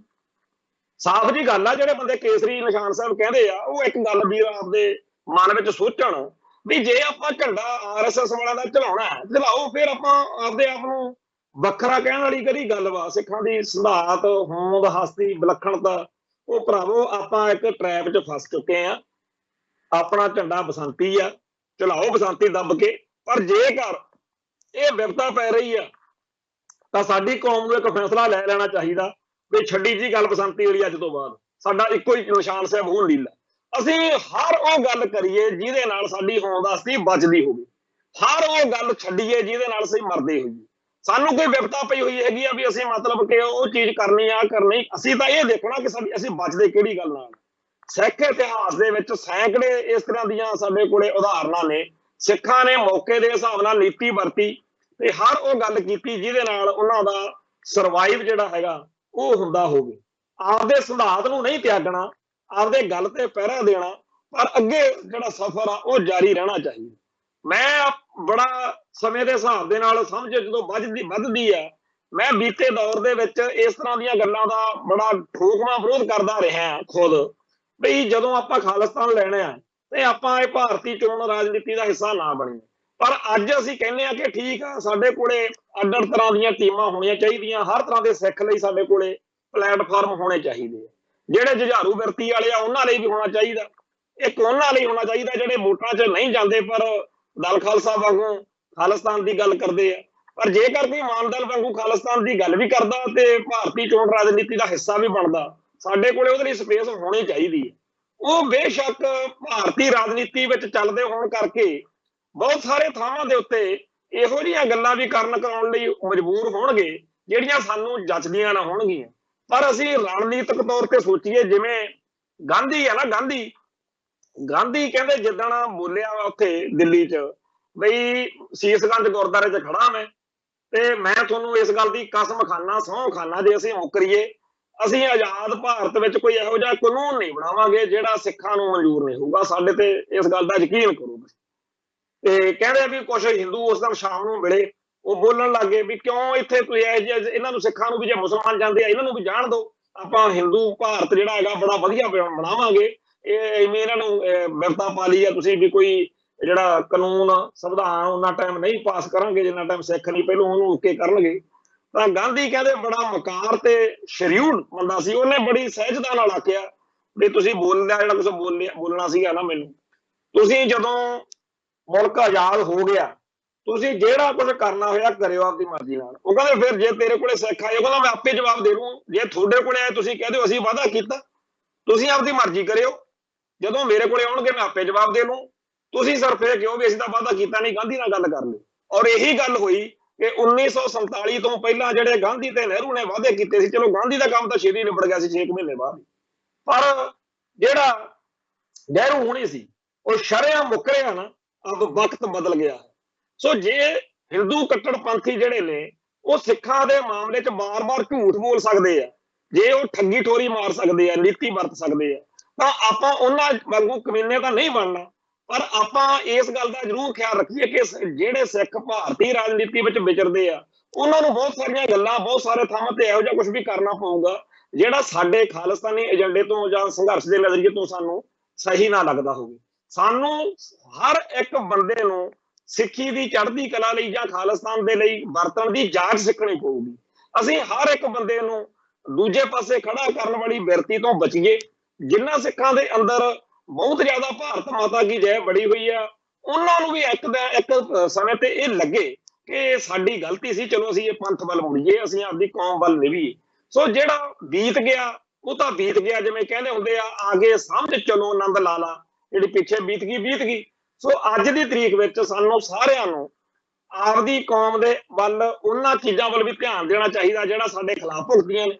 ਸਾਫ਼ ਜੀ ਗੱਲ ਆ, ਜਿਹੜੇ ਬੰਦੇ ਕੇਸਰੀ ਨਿਸ਼ਾਨ ਸਾਹਿਬ ਕਹਿੰਦੇ ਆ, ਉਹ ਇੱਕ ਗੱਲ ਵੀ ਆਪਦੇ ਮਨ ਵਿੱਚ ਸੋਚਣ ਵੀ ਜੇ ਆਪਾਂ ਝੰਡਾ RSS ਵਾਲਾ ਦਾ ਚਲਾਉਣਾ ਚਲਾਓ, ਫਿਰ ਆਪਾਂ ਆਪਦੇ ਆਪ ਨੂੰ ਵੱਖਰਾ ਕਹਿਣ ਵਾਲੀ ਕਿਹੜੀ ਗੱਲ ਵਾ? ਸਿੱਖਾਂ ਦੀ ਸਿਧਾਂਤ, ਹੋਂਦ ਹਸਤੀ, ਵਿਲੱਖਣਤਾ, ਉਹ ਭਰਾਵੋ ਆਪਾਂ ਇੱਕ ਟਰੈਪ 'ਚ ਫਸ ਚੁੱਕੇ ਆ। ਆਪਣਾ ਝੰਡਾ ਬਸੰਤੀ ਆ, ਚਲਾਓ ਬਸੰਤੀ ਦੱਬ ਕੇ, ਪਰ ਜੇਕਰ ਇਹ ਵਿਪਤਾ ਪੈ ਰਹੀ ਆ ਤਾਂ ਸਾਡੀ ਕੌਮ ਨੂੰ ਇੱਕ ਫੈਸਲਾ ਲੈ ਲੈਣਾ ਚਾਹੀਦਾ ਵੀ ਛੱਡੀ ਜੀ ਗੱਲ ਬਸੰਤੀ ਵਾਲੀ, ਅੱਜ ਤੋਂ ਬਾਅਦ ਸਾਡਾ ਇੱਕੋ ਹੀ ਨਿਸ਼ਾਨ ਸਾਹਿਬ ਹੋਣ ਲੀਲਾ। ਅਸੀਂ ਹਰ ਉਹ ਗੱਲ ਕਰੀਏ ਜਿਹਦੇ ਨਾਲ ਸਾਡੀ ਹੋਂਦ ਹਸਤੀ ਬਚਦੀ ਹੋਵੇ, ਹਰ ਉਹ ਗੱਲ ਛੱਡੀਏ ਜਿਹਦੇ ਨਾਲ ਅਸੀਂ ਮਰਦੇ ਹੋਈਏ। ਸਾਨੂੰ ਕੋਈ ਵਿਪਤਾ ਪਈ ਹੋਈ ਹੈਗੀ ਆ ਵੀ ਅਸੀਂ ਮਤਲਬ ਕਿ ਉਹ ਚੀਜ਼ ਕਰਨੀ ਆ ਕਰਨੀ, ਅਸੀਂ ਤਾਂ ਇਹ ਦੇਖਣਾ ਕਿ ਅਸੀਂ ਬਚਦੇ ਕਿਹੜੀ ਗੱਲ ਨਾਲ। ਸਿੱਖ ਇਤਿਹਾਸ ਦੇ ਵਿੱਚ ਸੈਂਕੜੇ ਇਸ ਤਰ੍ਹਾਂ ਦੀਆਂ ਸਾਡੇ ਕੋਲੇ ਉਦਾਹਰਨਾਂ ਨੇ। ਸਿੱਖਾਂ ਨੇ ਮੌਕੇ ਦੇ ਹਿਸਾਬ ਨਾਲ ਨੀਤੀ ਵਰਤੀ ਤੇ ਹਰ ਉਹ ਗੱਲ ਕੀਤੀ ਜਿਹਦੇ ਨਾਲ ਉਹਨਾਂ ਦਾ ਸਰਵਾਈਵ ਜਿਹੜਾ ਹੈਗਾ ਉਹ ਹੁੰਦਾ ਹੋਵੇ। ਆਪਦੇ ਸਿਧਾਂਤ ਨੂੰ ਨਹੀਂ ਤਿਆਗਣਾ, ਆਪਦੇ ਗੱਲ ਤੇ ਪਹਿਰਾ ਦੇਣਾ, ਪਰ ਅੱਗੇ ਜਿਹੜਾ ਸਫ਼ਰ ਆ ਉਹ ਜਾਰੀ ਰਹਿਣਾ ਚਾਹੀਦਾ। ਮੈਂ ਬੜਾ ਸਮੇਂ ਦੇ ਹਿਸਾਬ ਦੇ ਨਾਲ ਸਮਝ ਜਦੋਂ ਵੱਧਦੀ ਆ, ਮੈਂ ਬੀਤੇ ਦੌਰ ਦੇ ਵਿੱਚ ਇਸ ਤਰ੍ਹਾਂ ਦੀਆਂ ਗੱਲਾਂ ਦਾ ਬੜਾ ਠੋਕਵਾਂ ਵਿਰੋਧ ਕਰਦਾ ਰਿਹਾ ਖੁਦ, ਬਈ ਜਦੋਂ ਆਪਾਂ ਖਾਲਿਸਤਾਨ ਲੈਣਾ ਆ ਤੇ ਆਪਾਂ ਇਹ ਭਾਰਤੀ ਚੋਣ ਰਾਜਨੀਤੀ ਦਾ ਹਿੱਸਾ ਨਾ ਬਣੀਏ। ਪਰ ਅੱਜ ਅਸੀਂ ਕਹਿੰਦੇ ਆ ਕਿ ਠੀਕ ਆ, ਸਾਡੇ ਕੋਲੇ ਅੱਡ-ਅੱਡ ਤਰ੍ਹਾਂ ਦੀਆਂ ਟੀਮਾਂ ਹੋਣੀਆਂ ਚਾਹੀਦੀਆਂ, ਹਰ ਤਰ੍ਹਾਂ ਦੇ ਸਿੱਖ ਲਈ ਸਾਡੇ ਕੋਲੇ ਪਲੇਟਫਾਰਮ ਹੋਣੇ ਚਾਹੀਦੇ ਆ। ਜਿਹੜੇ ਜੁਝਾਰੂ ਬਿਰਤੀ ਵਾਲੇ ਆ ਉਹਨਾਂ ਲਈ ਵੀ ਹੋਣਾ ਚਾਹੀਦਾ, ਇੱਕ ਉਹਨਾਂ ਲਈ ਹੋਣਾ ਚਾਹੀਦਾ ਜਿਹੜੇ ਵੋਟਾਂ 'ਚ ਨਹੀਂ ਜਾਂਦੇ ਪਰ ਦਲ ਖਾਲਸਾ ਵਾਂਗੂ ਖਾਲਿਸਤਾਨ ਦੀ ਗੱਲ ਕਰਦੇ ਆ। ਪਰ ਜੇਕਰ ਕੋਈ ਮਾਨ ਦਲ ਵਾਂਗੂ ਖਾਲਿਸਤਾਨ ਦੀ ਗੱਲ ਵੀ ਕਰਦਾ ਤੇ ਭਾਰਤੀ ਚੋਣ ਰਾਜਨੀਤੀ ਦਾ ਹਿੱਸਾ ਵੀ ਬਣਦਾ, ਸਾਡੇ ਕੋਲੇ ਉਹਦੇ ਲਈ ਸਪੇਸ ਹੋਣੀ ਚਾਹੀਦੀ ਹੈ। ਉਹ ਬੇਸ਼ੱਕ ਭਾਰਤੀ ਰਾਜਨੀਤੀ ਵਿੱਚ ਚੱਲਦੇ ਹੋਣ ਕਰਕੇ ਬਹੁਤ ਸਾਰੇ ਥਾਵਾਂ ਦੇ ਉੱਤੇ ਇਹੋ ਜਿਹੀਆਂ ਗੱਲਾਂ ਵੀ ਕਰਾਉਣ ਲਈ ਮਜਬੂਰ ਹੋਣਗੇ ਜਿਹੜੀਆਂ ਸਾਨੂੰ ਜੱਚਦੀਆਂ ਨਾ ਹੋਣਗੀਆਂ। ਪਰ ਅਸੀਂ ਰਣਨੀਤਿਕ ਤੌਰ ਤੇ ਸੋਚੀਏ, ਜਿਵੇਂ ਗਾਂਧੀ ਹੈ ਨਾ, ਗਾਂਧੀ ਕਹਿੰਦੇ ਜਿੱਦਣ ਬੋਲਿਆ ਵਾ ਉੱਥੇ ਦਿੱਲੀ 'ਚ ਬਈ ਸੀਸਗੰਜ ਗੁਰਦੁਆਰੇ 'ਚ ਖੜਾ ਮੈਂ ਤੇ ਮੈਂ ਤੁਹਾਨੂੰ ਇਸ ਗੱਲ ਦੀ ਕਸਮ ਖਾਨਾ ਸਹੁੰ ਖਾਨਾ ਜੇ ਅਸੀਂ ਮੁੱਕਰੀਏ ਅਸੀਂ ਆਜ਼ਾਦ ਭਾਰਤ ਵਿੱਚ ਕੋਈ ਇਹੋ ਜਿਹਾ ਕਾਨੂੰਨ ਨਹੀਂ ਬਣਾਵਾਂਗੇ ਜਿਹੜਾ ਸਿੱਖਾਂ ਨੂੰ ਮਨਜ਼ੂਰ ਨਹੀਂ ਹੋਊਗਾ, ਸਾਡੇ ਤੇ ਇਸ ਗੱਲ ਦਾ ਯਕੀਨ ਕਰੋ। ਤੇ ਕਹਿੰਦੇ ਵੀ ਕੁਝ ਹਿੰਦੂ ਉਸ ਦਿਨ ਸ਼ਾਮ ਨੂੰ ਮਿਲੇ, ਉਹ ਬੋਲਣ ਲੱਗੇ ਵੀ ਕਿਉਂ ਇੱਥੇ ਤੁਸੀਂ ਇਹ ਜਿਹੇ ਇਹਨਾਂ ਨੂੰ ਸਿੱਖਾਂ ਨੂੰ ਵੀ ਜੇ ਮੁਸਲਮਾਨ ਜਾਂਦੇ ਆ ਇਹਨਾਂ ਨੂੰ ਵੀ ਜਾਣ ਦਿਓ, ਆਪਾਂ ਹਿੰਦੂ ਭਾਰਤ ਜਿਹੜਾ ਹੈਗਾ ਬੜਾ ਵਧੀਆ ਬਣਾਵਾਂਗੇ, ਇਹ ਇਵੇਂ ਇਹਨਾਂ ਨੂੰ ਬਿਰਤਾ ਪਾ ਲਈ ਆ ਤੁਸੀਂ ਵੀ ਕੋਈ ਜਿਹੜਾ ਕਾਨੂੰਨ ਸੰਵਿਧਾਨ ਉਹਨਾਂ ਟਾਈਮ ਨਹੀਂ ਪਾਸ ਕਰਾਂਗੇ ਜਿੰਨਾ ਟਾਈਮ ਸਿੱਖ ਨਹੀਂ ਪਹਿਲੋਂ ਉਹਨੂੰ ਓਕੇ ਕਰਨਗੇ। ਤਾਂ ਗਾਂਧੀ ਕਹਿੰਦੇ ਬੜਾ ਮਕਾਰ ਤੇ ਸ਼ਰੀਊਡ ਬੰਦਾ ਸੀ, ਉਹਨੇ ਬੜੀ ਸਹਿਜਤਾ ਨਾਲ ਆਖਿਆ ਵੀ ਤੁਸੀਂ ਬੋਲਿਆ ਜਿਹੜਾ ਕੁਝ ਬੋਲਣਾ ਸੀਗਾ ਨਾ ਮੈਨੂੰ, ਤੁਸੀਂ ਜਦੋਂ ਮੁਲਕ ਆਜ਼ਾਦ ਹੋ ਗਿਆ ਤੁਸੀਂ ਜਿਹੜਾ ਕੁਝ ਕਰਨਾ ਹੋਇਆ ਕਰਿਓ ਆਪਦੀ ਮਰਜ਼ੀ ਨਾਲ। ਉਹ ਕਹਿੰਦੇ ਫਿਰ ਜੇ ਤੇਰੇ ਕੋਲੇ ਸਿੱਖ ਆਏ, ਉਹ ਕਹਿੰਦਾ ਮੈਂ ਆਪੇ ਜਵਾਬ ਦੇ ਦੂੰ, ਜੇ ਤੁਹਾਡੇ ਕੋਲੇ ਆਏ ਤੁਸੀਂ ਕਹਿ ਦਿਓ ਅਸੀਂ ਵਾਅਦਾ ਕੀਤਾ, ਤੁਸੀਂ ਆਪਦੀ ਮਰਜ਼ੀ ਕਰਿਓ, ਜਦੋਂ ਮੇਰੇ ਕੋਲੇ ਆਉਣਗੇ ਮੈਂ ਆਪੇ ਜਵਾਬ ਦੇ ਲੂੰ, ਤੁਸੀਂ ਸਿਰਫ ਇਹ ਕਿਉਂ ਵੀ ਅਸੀਂ ਤਾਂ ਵਾਅਦਾ ਕੀਤਾ ਨਹੀਂ। ਗਾਂਧੀ ਨਾਲ ਗੱਲ ਕਰ ਲਈ ਔਰ ਇਹੀ ਗੱਲ ਹੋਈ ਕਿ 1947 ਤੋਂ ਪਹਿਲਾਂ ਜਿਹੜੇ ਗਾਂਧੀ ਤੇ ਨਹਿਰੂ ਨੇ ਵਾਅਦੇ ਕੀਤੇ ਸੀ, ਚਲੋ ਗਾਂਧੀ ਦਾ ਕੰਮ ਤਾਂ ਛੇਤੀ ਨਿਬੜ ਗਿਆ ਸੀ 6 ਮਹੀਨੇ ਬਾਅਦ, ਪਰ ਜਿਹੜਾ ਨਹਿਰੂ ਹੋਣੀ ਸੀ ਉਹ ਸ਼ਰੇਆਮ ਮੁੱਕਰਿਆ ਨਾ, अब वक्त बदल गया है। सो जे हिंदू कट्टरपंथी ਜਿਹੜੇ ਨੇ ਉਹ ਸਿੱਖਾਂ ਦੇ ਮਾਮਲੇ 'ਚ ਬਾਰ-ਬਾਰ ਝੂਠ ਬੋਲ ਸਕਦੇ ਆ, ਜੇ ਉਹ ਠੱਗੀ ਠੋਰੀ ਮਾਰ ਸਕਦੇ ਆ, ਨੀਤੀ ਵਰਤ ਸਕਦੇ ਆ, ਤਾਂ ਆਪਾਂ ਉਹਨਾਂ ਵਾਂਗੂ ਕਮੀਨੇ ਤਾਂ ਨਹੀਂ ਬਣਨਾ, ਪਰ ਆਪਾਂ ਇਸ ਗੱਲ ਦਾ ਜ਼ਰੂਰ ਖਿਆਲ ਰੱਖੀਏ ਕਿ ਜਿਹੜੇ ਸਿੱਖ ਭਾਰਤੀ ਰਾਜਨੀਤੀ ਵਿੱਚ ਵਿਚਰਦੇ ਆ ਉਹਨਾਂ ਨੂੰ ਬਹੁਤ ਸਾਰੀਆਂ ਗੱਲਾਂ ਬਹੁਤ ਸਾਰੇ ਥਾਵਾਂ ਤੇ ਇਹੋ ਜਿਹਾ ਕੁਝ ਵੀ ਕਰਨਾ ਪਊਗਾ ਜਿਹੜਾ ਸਾਡੇ ਖਾਲਿਸਤਾਨੀ ਏਜੰਡੇ ਤੋਂ ਜਾਂ ਸੰਘਰਸ਼ ਦੇ ਨਜ਼ਰੀਏ ਤੋਂ ਸਾਨੂੰ ਸਹੀ ਨਾ ਲੱਗਦਾ ਹੋਵੇ। ਸਾਨੂੰ ਹਰ ਇੱਕ ਬੰਦੇ ਨੂੰ ਸਿੱਖੀ ਦੀ ਚੜ੍ਹਦੀ ਕਲਾ ਲਈ ਜਾਂ ਖਾਲਿਸਤਾਨ ਦੇ ਲਈ ਵਰਤਣ ਦੀ ਜਾਚ ਸਿੱਖਣੀ ਪਊਗੀ। ਅਸੀਂ ਹਰ ਇੱਕ ਬੰਦੇ ਨੂੰ ਦੂਜੇ ਪਾਸੇ ਖੜਾ ਕਰਨ ਵਾਲੀ ਬਿਰਤੀ ਤੋਂ ਬਚੀਏ। ਜਿਨ੍ਹਾਂ ਸਿੱਖਾਂ ਦੇ ਅੰਦਰ ਬਹੁਤ ਜ਼ਿਆਦਾ ਭਾਰਤ ਮਾਤਾ ਕੀ ਜੈ ਬੜੀ ਹੋਈ ਆ, ਉਹਨਾਂ ਨੂੰ ਵੀ ਇੱਕ ਸਮੇਂ ਤੇ ਇਹ ਲੱਗੇ ਕਿ ਸਾਡੀ ਗਲਤੀ ਸੀ, ਚਲੋ ਅਸੀਂ ਇਹ ਪੰਥ ਵੱਲ ਮੁੜੀਏ, ਅਸੀਂ ਆਪਦੀ ਕੌਮ ਵੱਲ ਨਿਭੀਏ। ਸੋ ਜਿਹੜਾ ਬੀਤ ਗਿਆ ਉਹ ਤਾਂ ਬੀਤ ਗਿਆ, ਜਿਵੇਂ ਕਹਿੰਦੇ ਹੁੰਦੇ ਆ ਆਗੇ ਸਮਝ ਚਲੋ ਆਨੰਦ ਲਾ ਲਾ, ਜਿਹੜੀ ਪਿੱਛੇ ਬੀਤ ਗਈ ਬੀਤ ਗਈ। ਸੋ ਅੱਜ ਦੀ ਤਰੀਕ ਵਿੱਚ ਸਾਨੂੰ ਸਾਰਿਆਂ ਨੂੰ ਆਪਦੀ ਕੌਮ ਦੇ ਵੱਲ ਉਹਨਾਂ ਚੀਜ਼ਾਂ ਵੱਲ ਵੀ ਧਿਆਨ ਦੇਣਾ ਚਾਹੀਦਾ ਜਿਹੜਾ ਸਾਡੇ ਖਿਲਾਫ ਭੁਗਤਦੀਆਂ ਨੇ,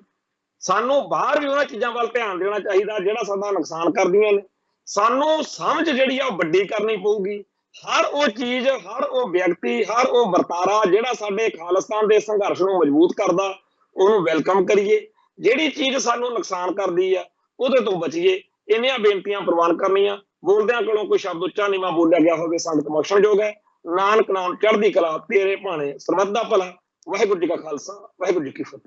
ਸਾਨੂੰ ਬਾਹਰ ਵੀ ਉਹਨਾਂ ਚੀਜ਼ਾਂ ਵੱਲ ਧਿਆਨ ਦੇਣਾ ਚਾਹੀਦਾ ਜਿਹੜਾ ਸਾਡਾ ਨੁਕਸਾਨ ਕਰਦੀਆਂ ਨੇ। ਸਾਨੂੰ ਸਮਝ ਜਿਹੜੀ ਆ ਉਹ ਵੱਡੀ ਕਰਨੀ ਪਊਗੀ। ਹਰ ਉਹ ਚੀਜ਼, ਹਰ ਉਹ ਵਿਅਕਤੀ, ਹਰ ਉਹ ਵਰਤਾਰਾ ਜਿਹੜਾ ਸਾਡੇ ਖਾਲਿਸਤਾਨ ਦੇ ਸੰਘਰਸ਼ ਨੂੰ ਮਜ਼ਬੂਤ ਕਰਦਾ ਉਹਨੂੰ ਵੈਲਕਮ ਕਰੀਏ, ਜਿਹੜੀ ਚੀਜ਼ ਸਾਨੂੰ ਨੁਕਸਾਨ ਕਰਦੀ ਆ ਉਹਦੇ ਤੋਂ ਬਚੀਏ। ਇੰਨੀਆਂ ਬੇਨਤੀਆਂ ਪ੍ਰਵਾਨ ਕਰਨੀਆਂ। ਬੋਲਦਿਆਂ ਕੋਲੋਂ ਕੋਈ ਸ਼ਬਦ ਉੱਚਾ ਨੀਵਾਂ ਬੋਲਿਆ ਗਿਆ ਹੋਵੇ ਸੰਗਤ ਬਖਸ਼ਣਯੋਗ ਹੈ। ਨਾਨਕ ਨਾਮ ਚੜ੍ਹਦੀ ਕਲਾ ਤੇਰੇ ਭਾਣੇ ਸਰਬੱਤ ਦਾ ਭਲਾ। ਵਾਹਿਗੁਰੂ ਜੀ ਕਾ ਖਾਲਸਾ, ਵਾਹਿਗੁਰੂ ਜੀ ਕੀ ਫਤਿਹ।